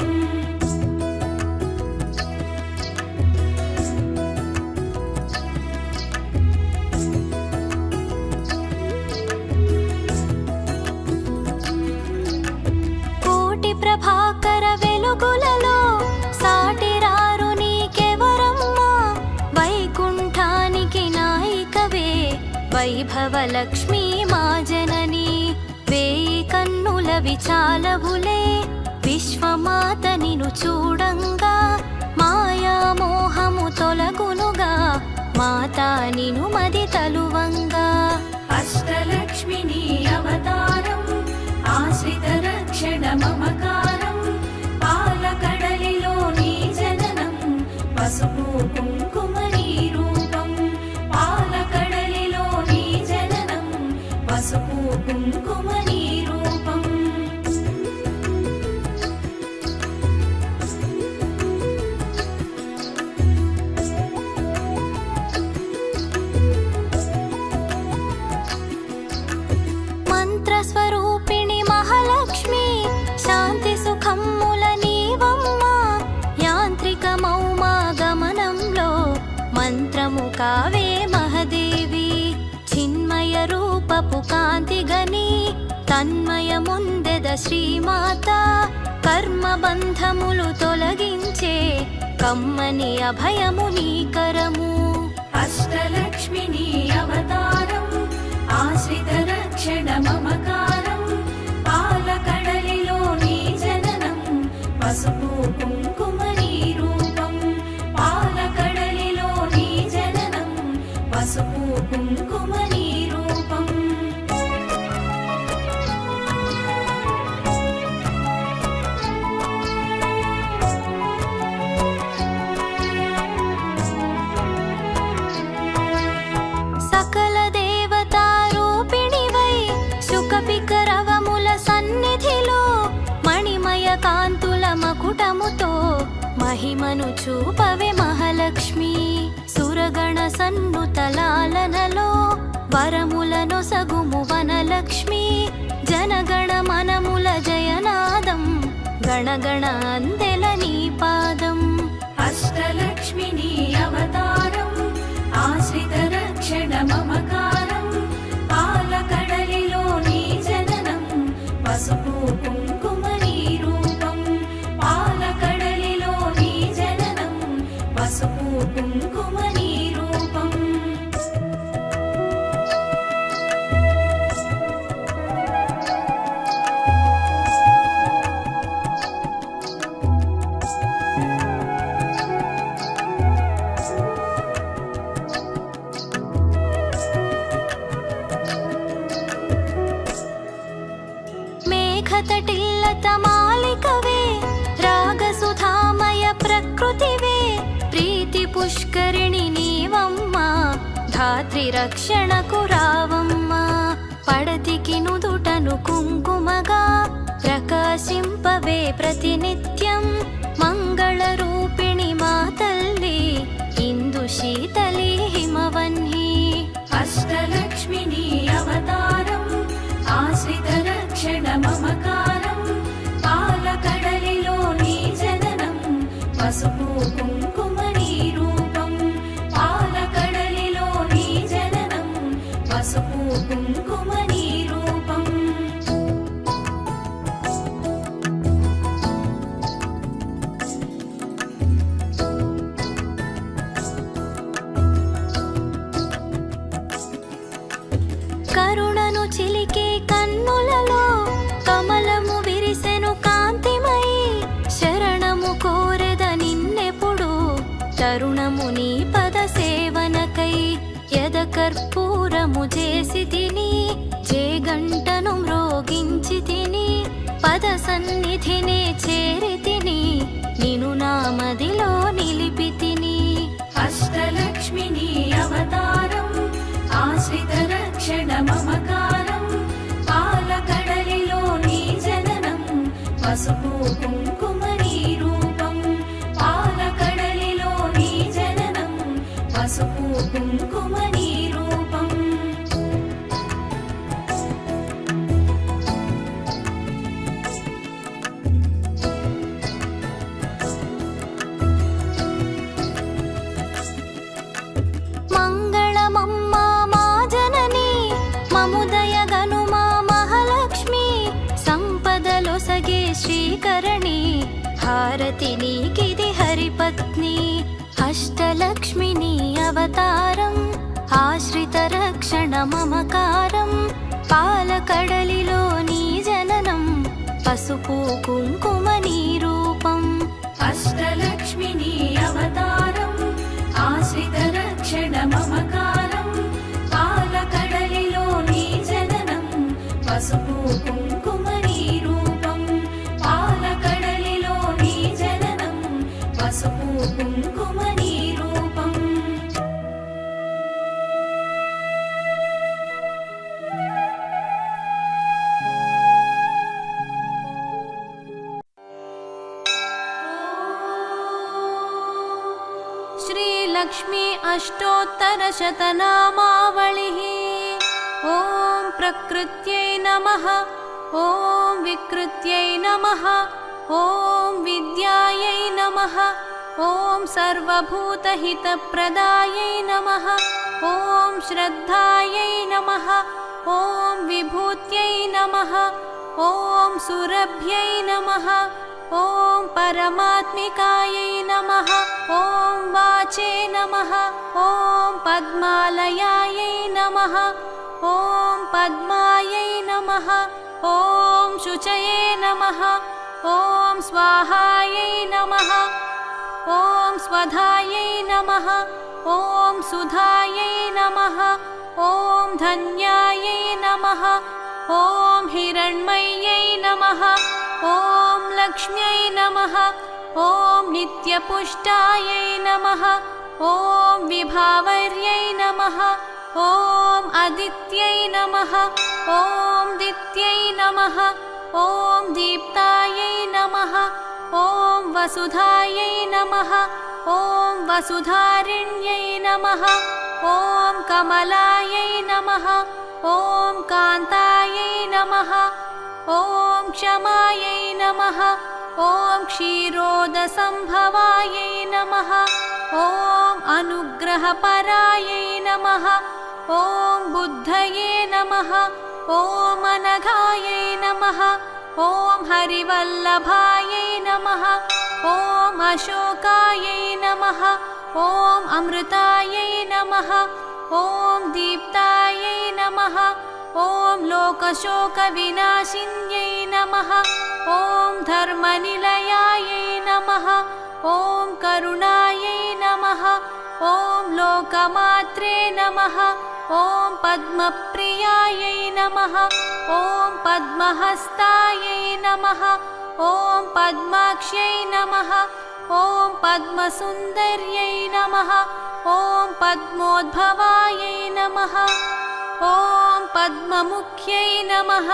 కోటి ప్రభాకర వెలుగులలో సాటిరారు నీకెవరమ్మా వైకుంఠానికి నాయికవే వైభవలక్ష్మీ మా జనని వేయి కన్నుల విచాలవులే విశ్వమాత నిను చూడంగా మాయా మోహము తొలగునుగా మాతా నిను మది తలువంగా అష్టలక్ష్మి నీ అవతారం ఆశ్రిత రక్షణ మమకారం పాలకడలిలో నీ జననం పసుపు కుంకుమ నీ రూపం పాలకడలిలో నీ జననం పసుపు కుంకుమ నీ రూపం మంత్రస్వరూపిణి మహాలక్ష్మి శాంతి సుఖమ్ముల నీవమ్మ యాంత్రికమౌమా గమనంలో మంత్రము కావే మహదేవి చిన్మయ రూపపు కాంతి గని తన్మయముందెద శ్రీమాత కర్మబంధములు తొలగించే కమ్మని అభయము నీకరము. అష్టలక్ష్మి నీ అవతారం ఆశ్రిత రక్షణ మమకారం పాలకడలిలో నీ జననం పసుపు కుంకుమ నీ రూపం పాలకడలిలో నీ జననం పసుపు కుంకుమ నీ రూపం సకల దేవతారూపిణివై శుకపికరవముల సన్నిధిలో మణిమయ కాంతుల మకుటముతో మహిమను చూపవే మహాలక్ష్మి. సురగణ సన్నుతలాలనలో వరములను సగుము వనలక్ష్మి. జనగణ మనముల జయనాదం గణగణ అందెల నీ పాదం. అష్టలక్ష్మి నీ అవతారం ఆశ్రిత రక్షణ మమకారం పాలకడలిలో నీ జననం పసుపు కుంకుమ నీ రూపం పాలకడలిలో నీ జననం పసుపు కుంకుమ నీ రూపం మేఘతటిల్లత మాలికవే రాగసుధామయ ప్రకృతివే ప్రీతి పుష్కరిణి నీవమ్మా ధాత్రి రక్షణకు రావమ్మా. పడతికి నుదుటను కుంకుమగా ప్రకాశింపవే ప్రతినిత్యం మంగళ రూపిణి మా తల్లి ఇందు శీతలి హిమవన్హి. అష్టలక్ష్మి నీ అవతారం ఆశ్రిత రక్షణ మమకారం పాలకడలిలో నీ జననం పసుపు కుంకుమ నీ రూపం పాలకడలిలో నీ జననం పసుపు కుంకుమ నీ రూపం కరుణను చిలికే కన్నులలో కమలము విరిసెను కాంతిమై శరణము కోరెద నిన్నెప్పుడు తరుణము నీ పద సేవనకై. యద కర్పూరము చేసి తిని చేగంటను మ్రోగించి తిని పద సన్నిధినే చేరి తిని నిను నా మదిలో నిలిపి తిని. అష్టలక్ష్మి నీ అవతారం ఆశ్రిత రక్షణ మమకారం పాలకడలిలో నీ జననం పసుపు కుంకుమ నీ రూపం పాలకడలిలో నీ జననం పసుపు కుంకుమ నీ రూపం మంగళమమ్మా మా జనని మముదయ గనుమా మహాలక్ష్మి సంపదలొసగే శ్రీకరణి హారతి నీకిది హరిపత్ని. అష్టలక్ష్మి నీ అవతారం ఆశ్రిత రక్షణ మమకారం పాలకడలిలో నీ జననం పసుపు కుంకుమ నీ రూపం. అష్టలక్ష్మి నీ అవతారం ఆశ్రిత రక్షణ మమకారం పాలకడలిలో నీ జననం పసుపు కుంకుమ నీ రూపం పాలకడలిలో నీ జననం పసుపు కుంకుమ నీ రూపం श्रीलक्ष्मी अष्टोत्तरशतनामावलिः। ॐ प्रकृत्यै नमः, ॐ विकृत्यै नमः, ॐ विद्यायै नमः, ॐ सर्वभूतहितप्रदायै नमः, ॐ श्रद्धायै नमः, ॐ विभूत्यै नमः, ॐ सुरभ्यै नमः, ॐ परमात्मिकायै नमः ॐ वाचे नमः ॐ पद्मालयायै नमः ॐ पद्मायै नमः ॐ शुचये नमः ॐ स्वाहायै नमः ॐ स्वधायै नमः ॐ सुधायै नमः ॐ धन्यायै नमः ॐ हिरण्मय्यै नमः ॐ लक्ष्म्यै नमः ॐ नित्यपुष्टायै नमः ॐ विभावर्यै नमः ॐ अदित्यै नमः ॐ दित्यै नमः ॐ दीप्तायै नमः ॐ वसुधायै नमः ॐ वसुधारिण्यै नमः ॐ कमलायै नमः ॐ कान्तायै नमः ॐ क्षमायै नमः ॐ क्षीरोदसम्भवायै नमः ॐ अनुग्रहपरायै नमः ॐ बुद्धये नमः ॐ अनघायै नमः ॐ हरिवल्लभायै नमः ॐ अशोकायै नमः ॐ अमृतायै नमः ॐ दीप्तायै नमः ॐ लोकशोकविनाशिन्यै नमः ॐ धर्मनिलयायै नमः ॐ करुणायै नमः ॐ लोकमात्रे नमः ॐ पद्मप्रियायै नमः ॐ पद्महस्तायै नमः ॐ पद्माक्ष्यै नमः ॐ पद्मसुन्दर्यै नमः ॐ पद्मोद्भवायै नमः ॐ पद्ममुख्यै नमः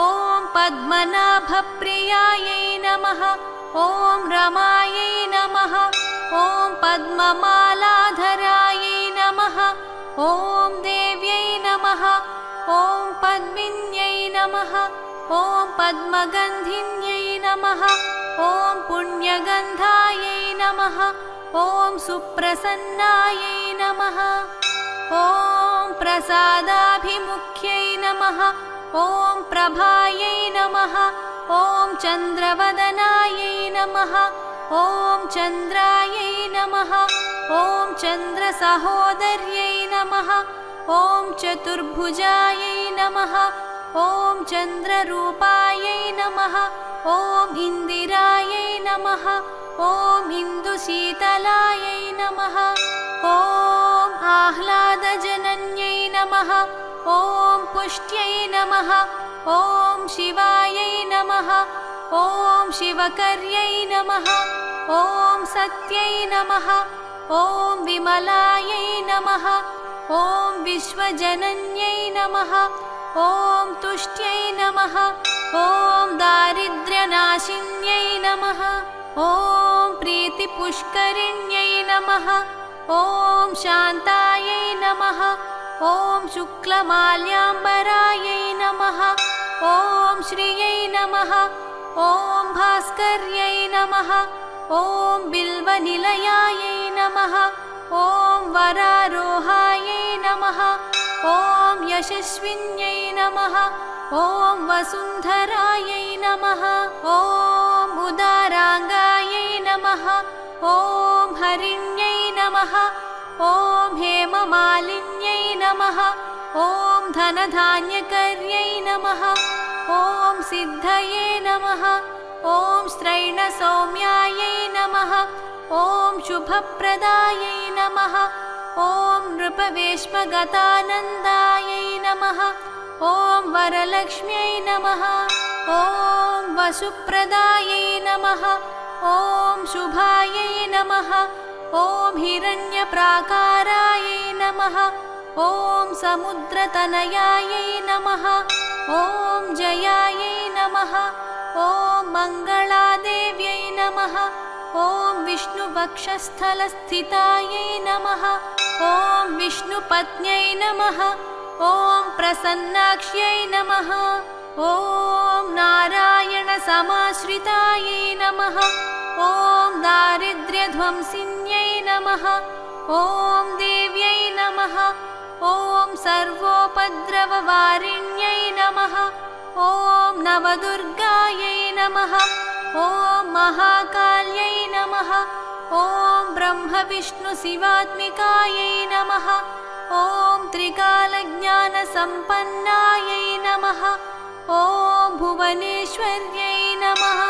ॐ पद्मनाभप्रियायै नमः ॐ रमायै नमः ॐ पद्ममालाधरायै नमः ॐ देव्यै नमः ॐ पद्मिन्यै नमः ॐ पद्मगन्धिन्यै नमः ॐ पुण्यगन्धायै नमः ॐ सुप्रसन्नायै नमः ॐ प्रसादाभिमुख्यै नमः ॐ प्रभायै नमः ॐ चन्द्रवदनायै नमः ॐ चन्द्रायै नमः ॐ चन्द्रसहोदर्यै नमः ॐ चतुर्भुजायै नमः ॐ चन्द्ररूपायै नमः ॐ इन्दिरायै नमः ॐ इन्दुशीतलायै नमः ॐ आह्लादजनन्यै नमः ॐ पुष्ट्यै नमः ॐ शिवायै नमः ॐ शिवकर्यै नमः ॐ सत्यै नमः ॐ विमलायै नमः ॐ विश्वजनन्यै नमः ॐ तुष्ट्यै नमः ॐ दारिद्र्यनाशिन्यै नमः ॐ प्रीतिपुष्करिण्यै नमः ॐ शान्तायै नमः ॐ शुक्लमाल्याम्बरायै नमः ॐ श्रियै नमः ॐ भास्कर्यै नमः ॐ बिल्वनिलयायै नमः ॐ वरारोहायै नमः ॐ यशस्विन्यै नमः ॐ वसुन्धरायै नमः ॐ उदाराङ्गायै नमः ॐ हरिण्यै नमः ॐ हेममालिन्यै नमः ॐ धनधान्यकर्यै नमः ॐ सिद्धये नमः ॐ स्त्रैणसौम्यायै नमः ॐ शुभप्रदायै नमः ॐ नृपवेश्मगतानन्दायै नमः ॐ वरलक्ष्म्यै नमः ॐ वसुप्रदायै नमः ॐ शुभायै नमः ॐ हिरण्यप्राकारायै नमः ॐ समुद्रतनयायै नमः ॐ जयायै नमः ॐ मङ्गलादेव्यै नमः ॐ विष्णुवक्षस्थलस्थितायै नमः ॐ विष्णुपत्न्यै नमः ॐ प्रसन्नाक्ष्यै नमः ॐ नारायणसमाश्रितायै नमः ॐ दारिद्र्यध्वंसिन्यै नमः ॐ देव्यै नमः ॐ सर्वोपद्रववारिण्यै नमः ॐ नवदुर्गायै नमः ॐ महाकाल्यै नमः ॐ ब्रह्मविष्णुशिवात्मिकायै नमः ॐ त्रिकालज्ञानसम्पन्नायै नमः ॐ भुवनेश्वर्यै नमः।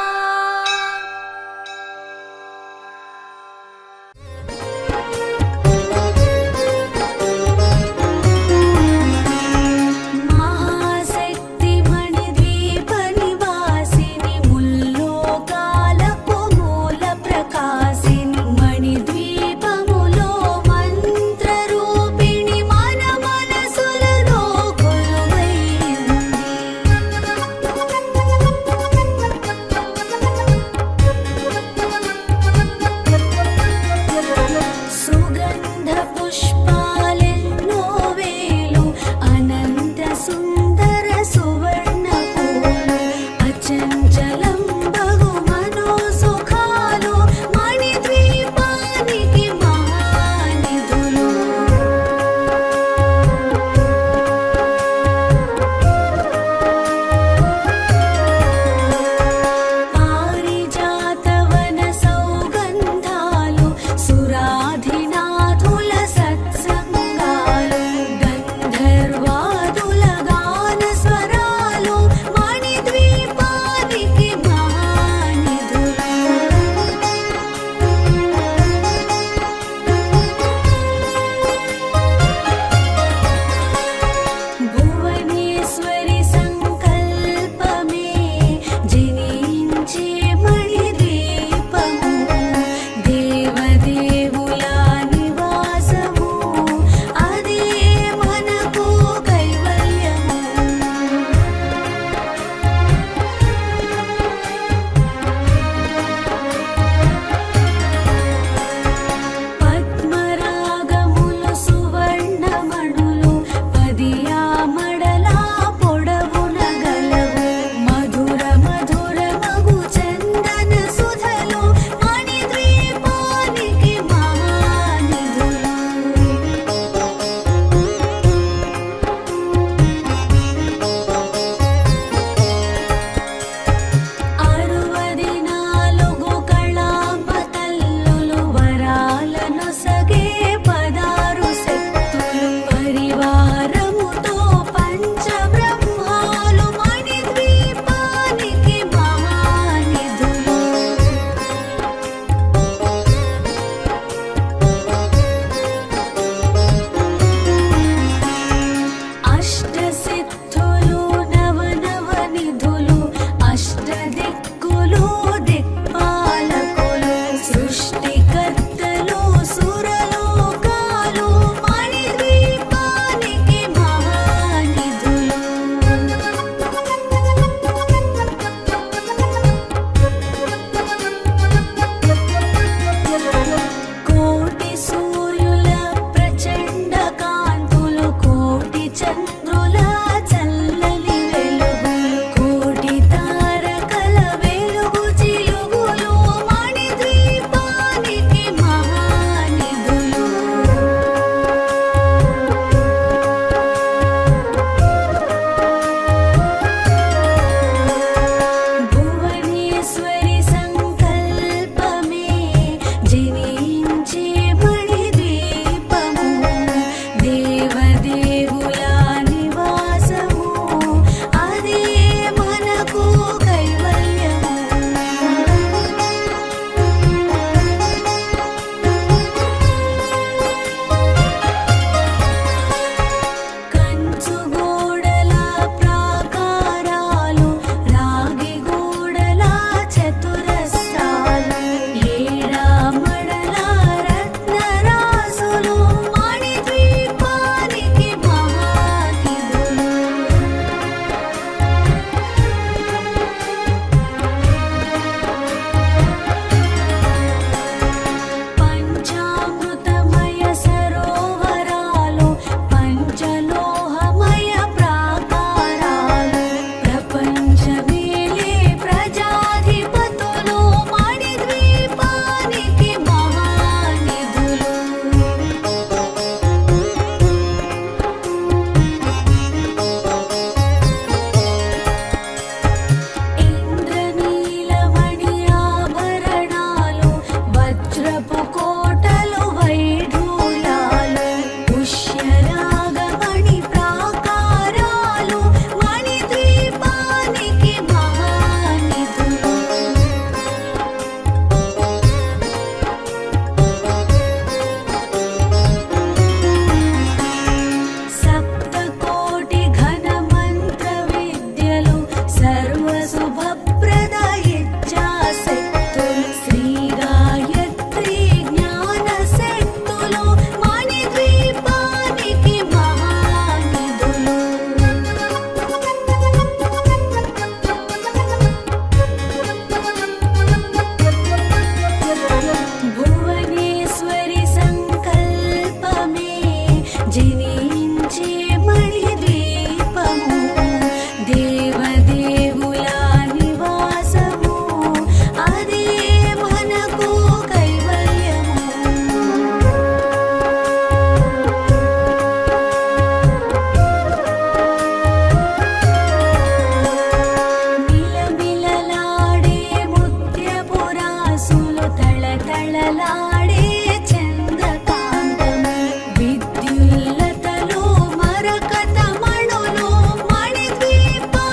కలలాడే చంద్రకాంతము విద్యుల్లతలు మరకతమణులు మణిద్వీపానికి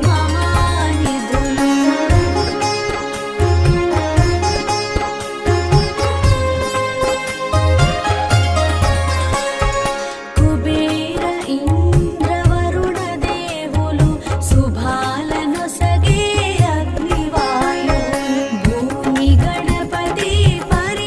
మహానిధులు కుబేర ఇంద్రవరుణ దేవులు శుభాలను సగే అగ్నివాయు భూమి గణపతి పరిపాలించే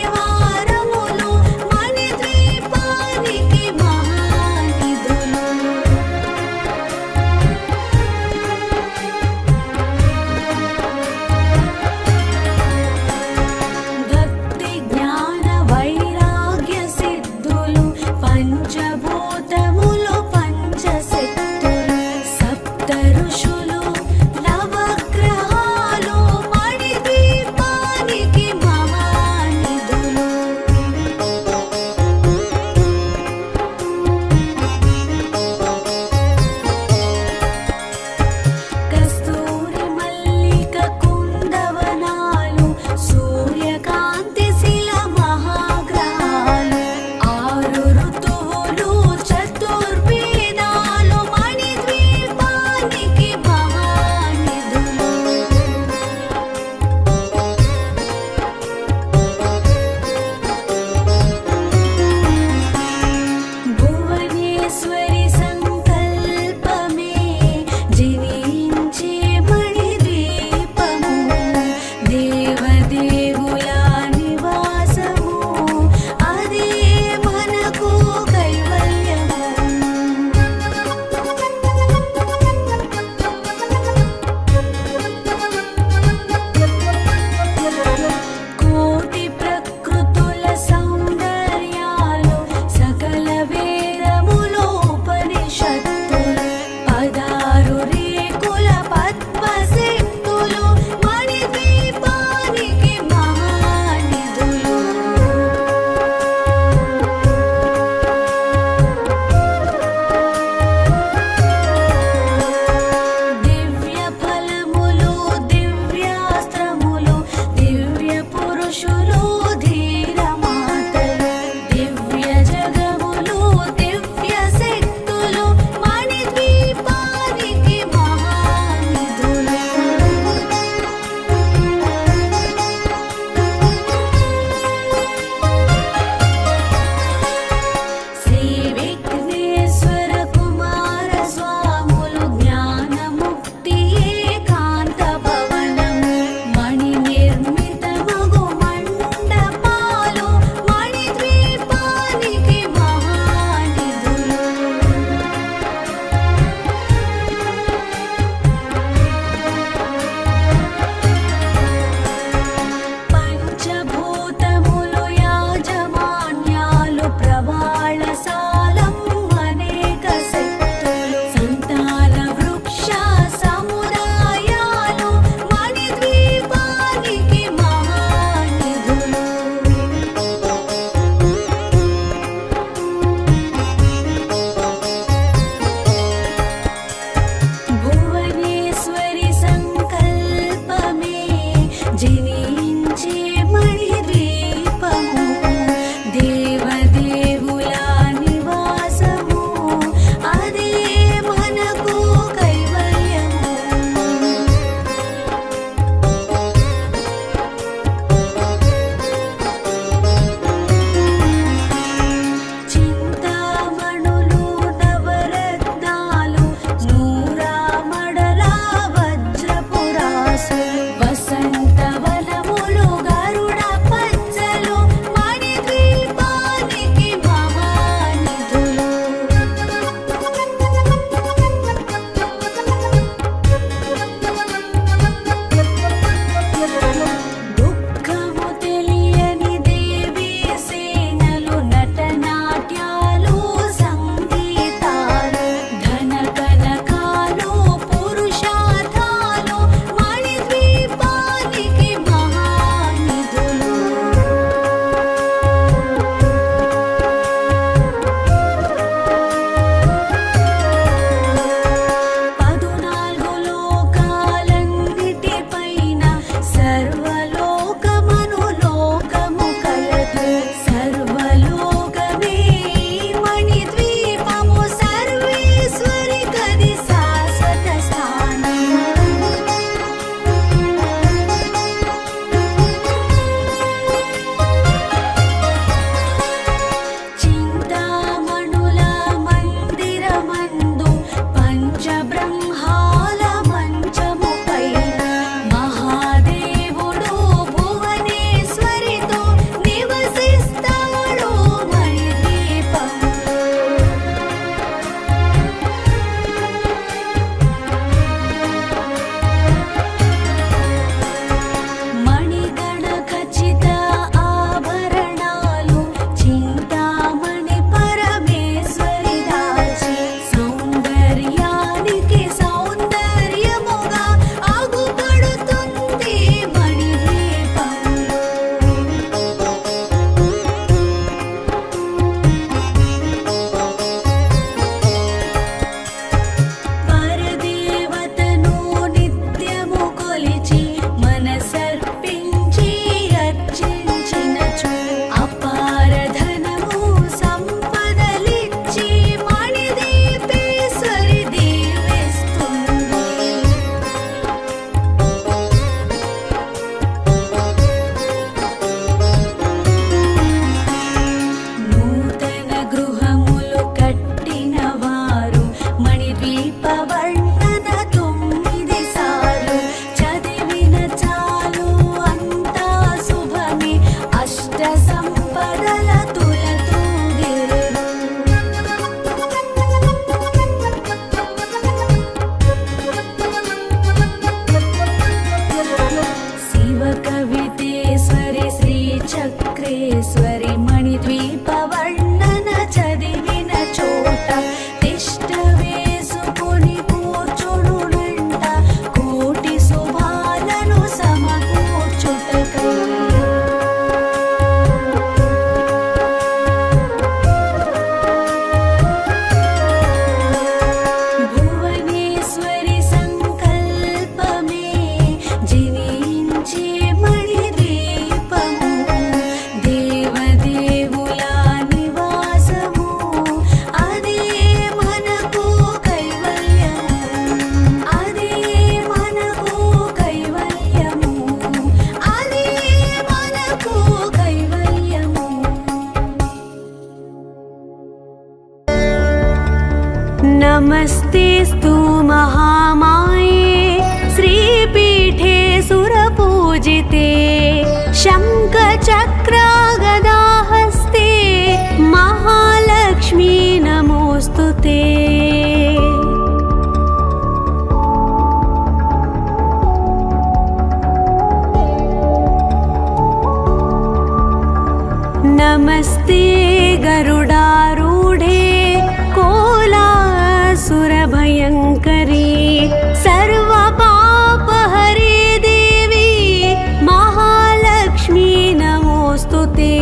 సవితేశ్వరి శ్రీచక్రేశ్వరి మణిద్వీపవర్ణన చదివిన చోట తిష్ట వేసుకొని కూర్చునునంట కోటి శుభాలను సమకూర్చుటకై. భువనేశ్వరి సంకల్పమే జనించే మణిద్వీపము దేవదేవుల నివాసము అదే మనకు కైవల్యము అదే మనకు కైవల్యము అదే మనకు కైవల్యము. నమస్తేస్తు మహామాయే శ్రీపీఠే సురపూజితే శంఖచక్రగదాహస్తే మహాలక్ష్మీ నమోస్తుతే. नमस्ते गरुडारूढे कोलासुरभयङ्करी सर्वपापहरे देवी महालक्ष्मी नमोस्तुते.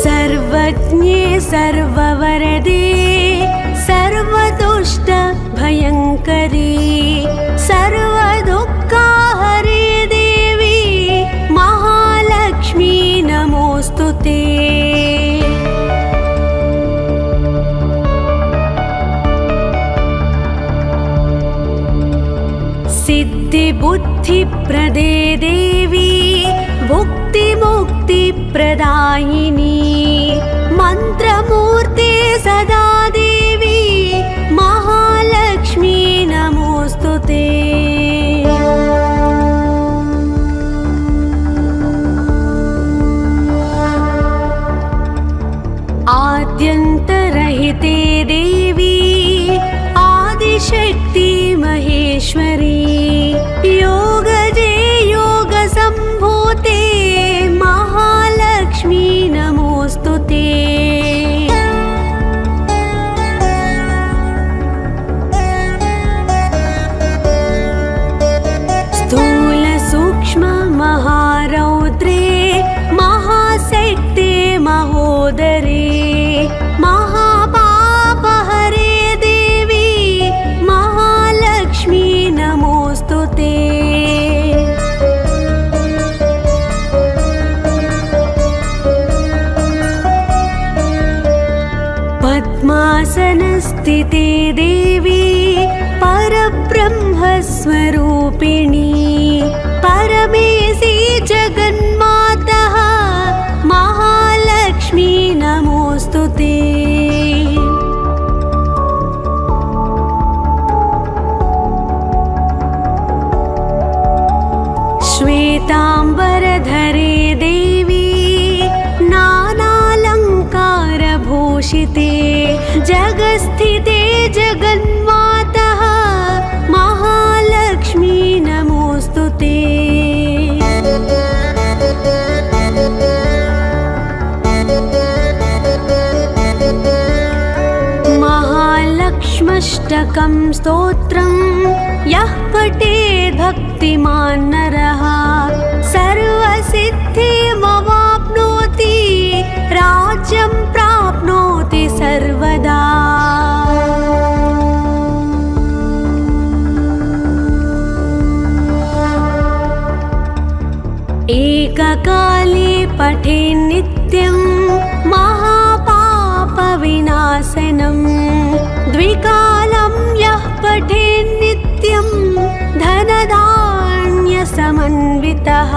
सर्वज्ञे सर्ववरदे सर्वदुष्टभयङ्करी सर्वदुःखहरे देवी महालक्ष्मी नमोस्तुते. सिद्धिबुद्धिप्रदे देवी भुक्तिमुक्तिप्रदायिनी मन्त्रमूर्ते सदा देवी महालक्ष्मी नमोस्तुते. आद्यन्तरहिते देवी आदिशक्ति महेश्वरी योगजे योगसम्भूते महालक्ष्मी नमोस्तुते. स्थूलसूक्ष्ममहारौद्रे महाशक्ते महोदरे महापापहरे देवी महालक्ष्मी नमोस्तुते. पद्मासनस्थिते देवी परब्रह्मस्वरूपिणी परमेशी जगन्मातः महालक्ष्मी नमोस्तुते. श्वेताम्बरधरे देवी नानालङ्कारभूषिते जगस्थिते जगन्मातः महालक्ष्मी नमोस्तुते. महालक्ष्म्यष्टकं स्तोत्रं यः पठेत् भक्तिमान् नरः सर्वसिद्धिमवाप्नोति राज्यं प्राप्नोति सर्वदा. एककाले पठेन् नित्यं महापापविनाशनं द्विकालं यः पठेन् नित्यं धनधान्यसमन्वितः.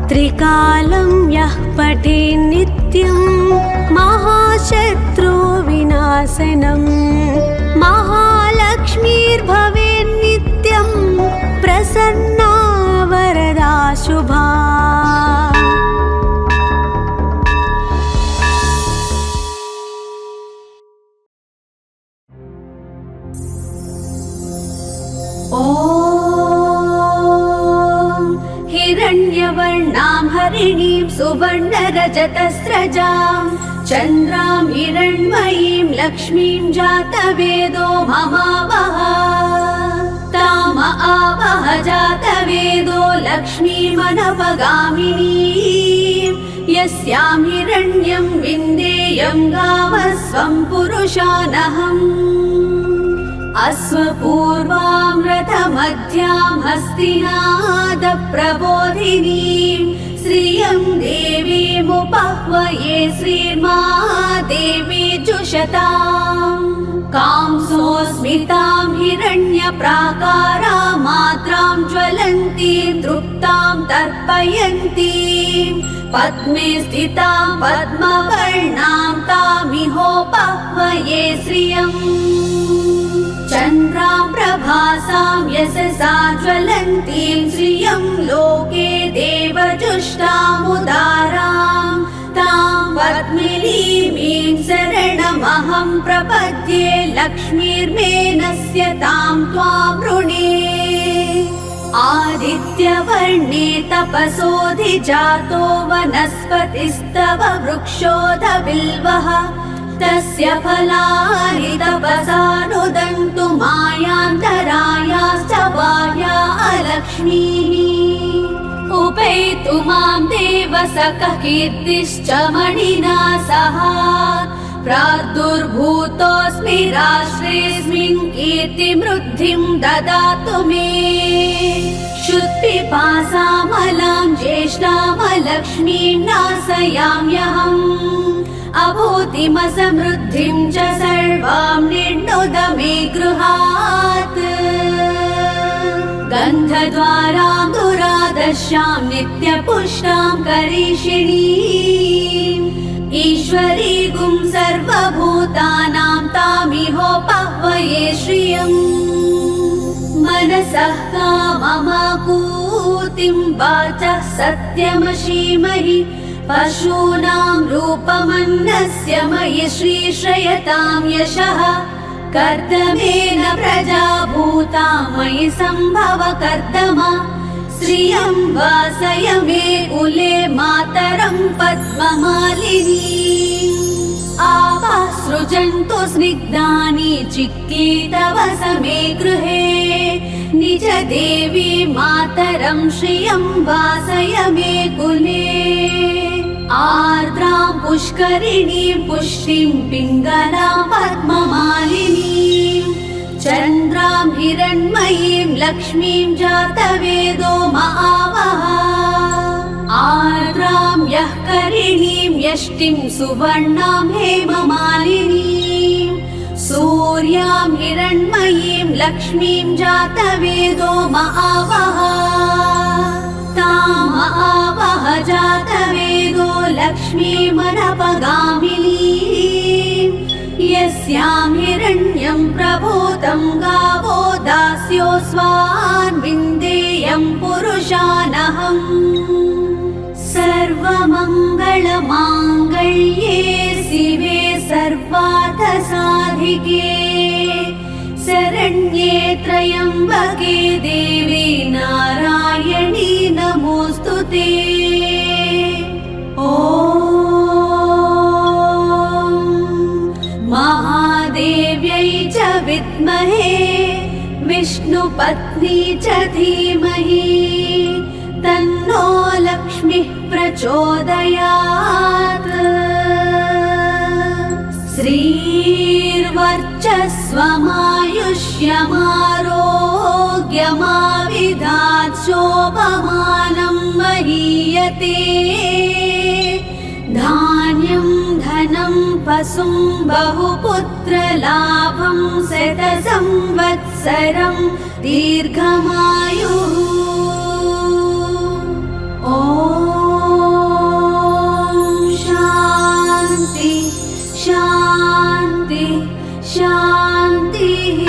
त्रिकालं यः पठेन् नित्यं महाशत्रुविनाशनं महालक्ष्मीर्भवेन् नित्यं प्रसन्ना वरदा शुभा हिरण्यवर्णां हरिणीं सुवर्णरजतस्रजां चन्द्रां हिरण्मयीं लक्ष्मीं जातवेदो ममावह ताम आवह जातवेदो लक्ष्मीमनपगामिनीं यस्यां हिरण्यं विन्देयं गावस्वं पुरुषानहम् अश्वपूर्वामृतमध्यां हस्तिनादप्रबोधिनीं श्रियं देवीमुपह्वये श्रीर्मा देवी जुषताम् कांसोऽस्मितां हिरण्यप्राकारां मात्रां ज्वलन्तीं तृप्तां तर्पयन्तीं पद्मे स्थितां पद्मवर्णां तामिहोपह्वये श्रियम् चन्द्रां प्रभासां यशसा ज्वलन्तीं श्रियं लोके देवजुष्टामुदारां तां पद्मिनीं शरणमहं प्रपद्ये लक्ष्मीर्मेनस्य तां त्वां वृणे आदित्यवर्णे तपसोऽधिजातो वनस्पतिस्तव वृक्षोऽधबिल्वः तस्य फलानि तपसानुदन्तु मायान्तरायाश्च बाह्या अलक्ष्मीः उपेतु मां देवसखः कीर्तिश्च मणिना सह प्रादुर्भूतोऽस्मि राष्ट्रेऽस्मिन् कीर्तिमृद्धिं ददातु मे क्षुत्पिपासामलां ज्येष्ठामलक्ष्मीं नाशयाम्यहम् अभूतिमसमृद्धिं च सर्वां निर्णुद मे गृहात् गन्धद्वारां दुरादर्शां नित्यपुष्टां करीषिणीम् ईश्वरीगुं सर्वभूतानां तामिहोपह्वये श्रियम् मनसः काममाकूतिं वाचः सत्यमशीमहि पशूनां रूपमन्नस्य मयि श्रीश्रयतां यशः कर्दमेन प्रजा भूता मयि सम्भव कर्दम श्रियं वासय मे कुले मातरं पद्ममालिनी आपः सृजन्तु स्निग्धानि चिक्लीतव समे गृहे निज देवी मातरं श्रियं वासय मे कुले आर्द्रां पुष्करिणीं पुष्टिं पिङ्गलां पद्ममालिनीं चन्द्रां हिरण्मयीं लक्ष्मीं जातवेदो महावः आर्द्रां यः करिणीं यष्टिं सुवर्णां हेममालिनीं सूर्यां हिरण्मयीं लक्ष्मीं जातवेदो महावः ताम आवह जातवेदो लक्ष्मीमनपगामिनीं यस्यां हिरण्यं प्रभूतं गावो दास्योऽस्वान् विन्देयं पुरुषानहम् सर्वमङ्गलमाङ्गल्ये शिवे सर्वार्थसाधिके शरण्ये त्र्यम्बके देवी नारायणी नमोऽस्तु ते ॐ महादेव्यै च विद्महे विष्णुपत्नी च धीमहि तन्नो लक्ष्मीः प्रचोदयात् श्रीर्वर्चस्वमायुष्यमारोग्यमाविधात् शोभमानं महीयते धान्यं धनं पशुं बहुपुत्रलाभं शतसंवत्सरं दीर्घमायुः ॐ शान्ति शान्ति शान्तिः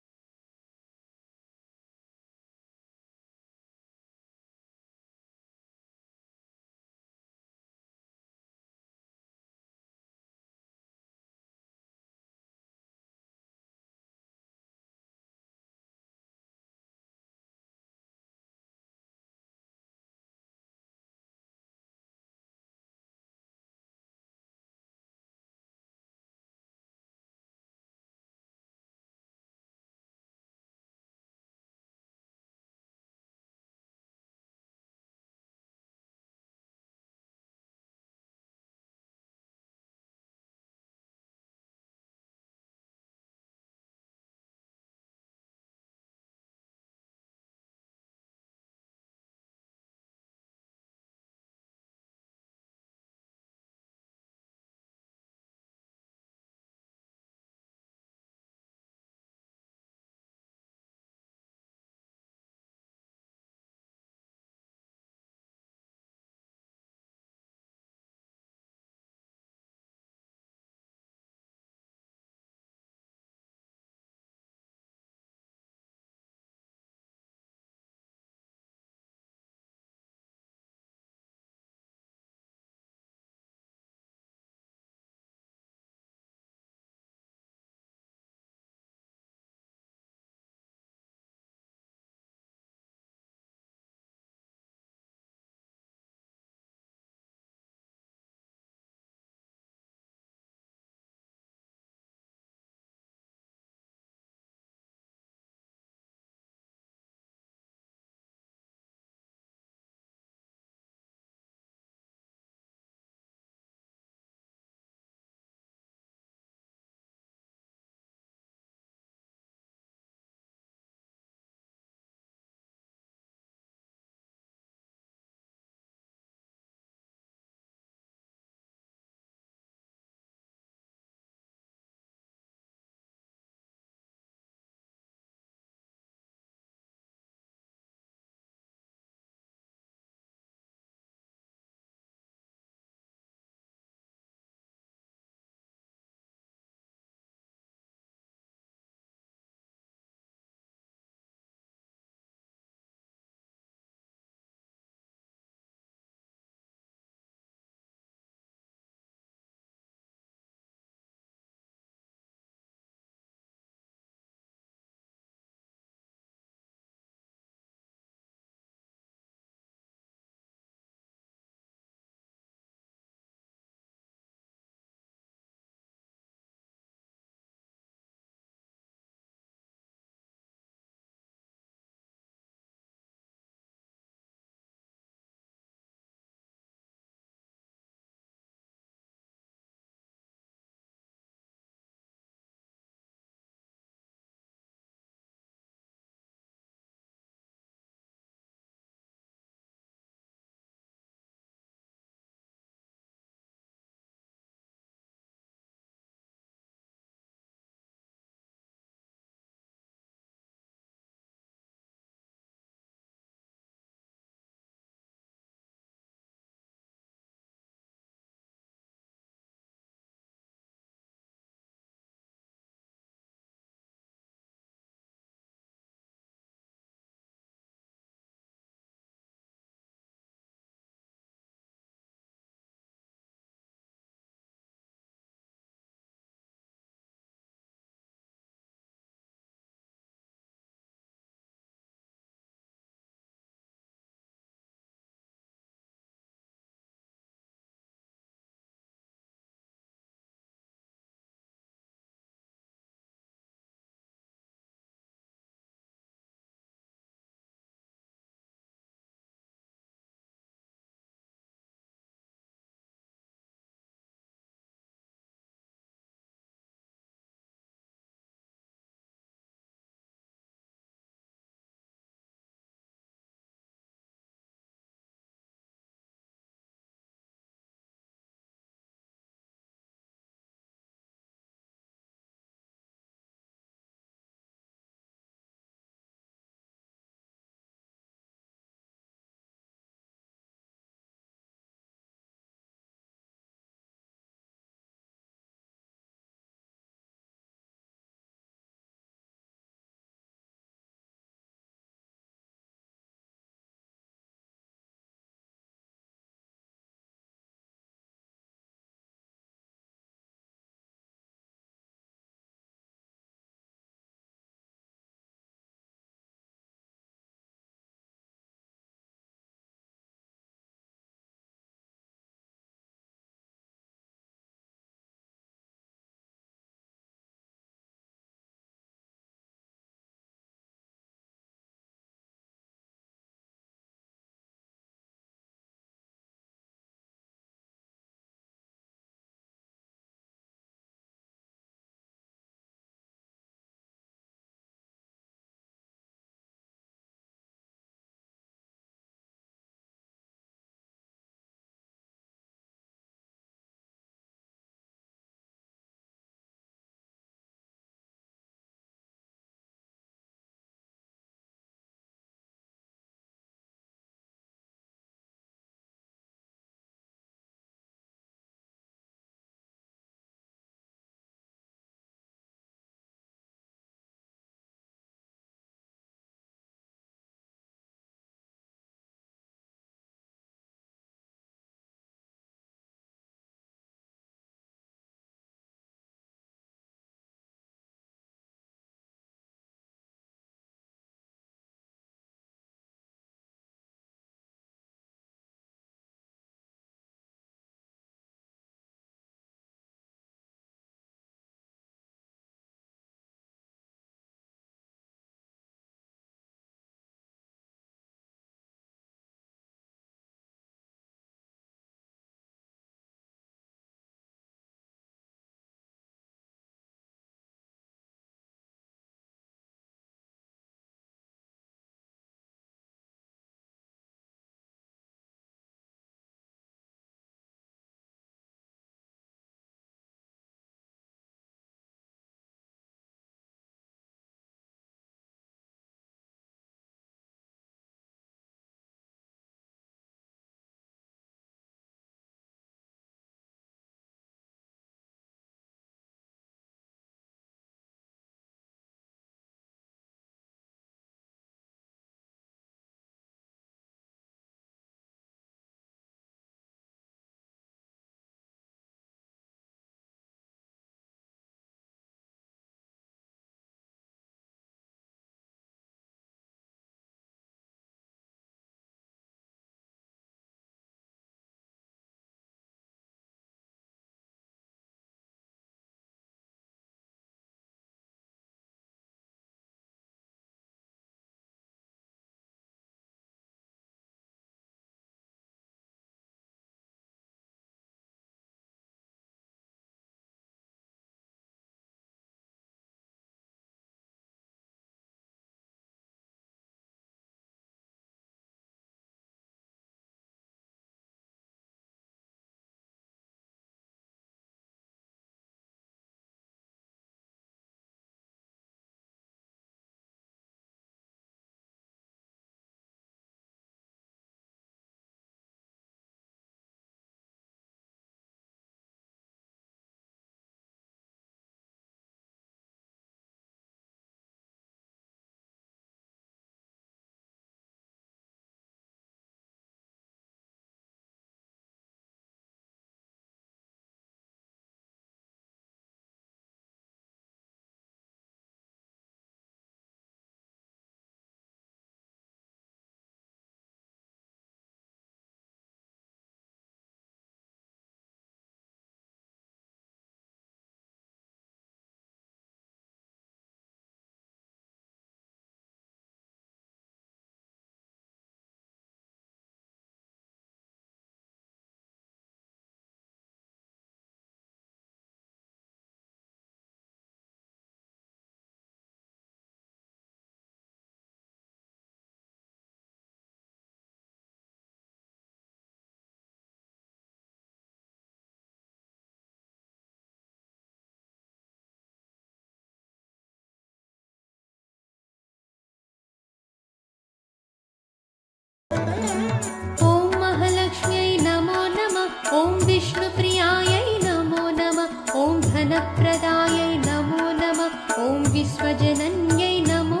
ॐ विष्णुप्रियायै नमो नमः ॐ धनप्रदायै नमो नमः ॐ विश्वजनन्यै नमो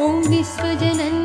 ॐ विश्वजनन्यै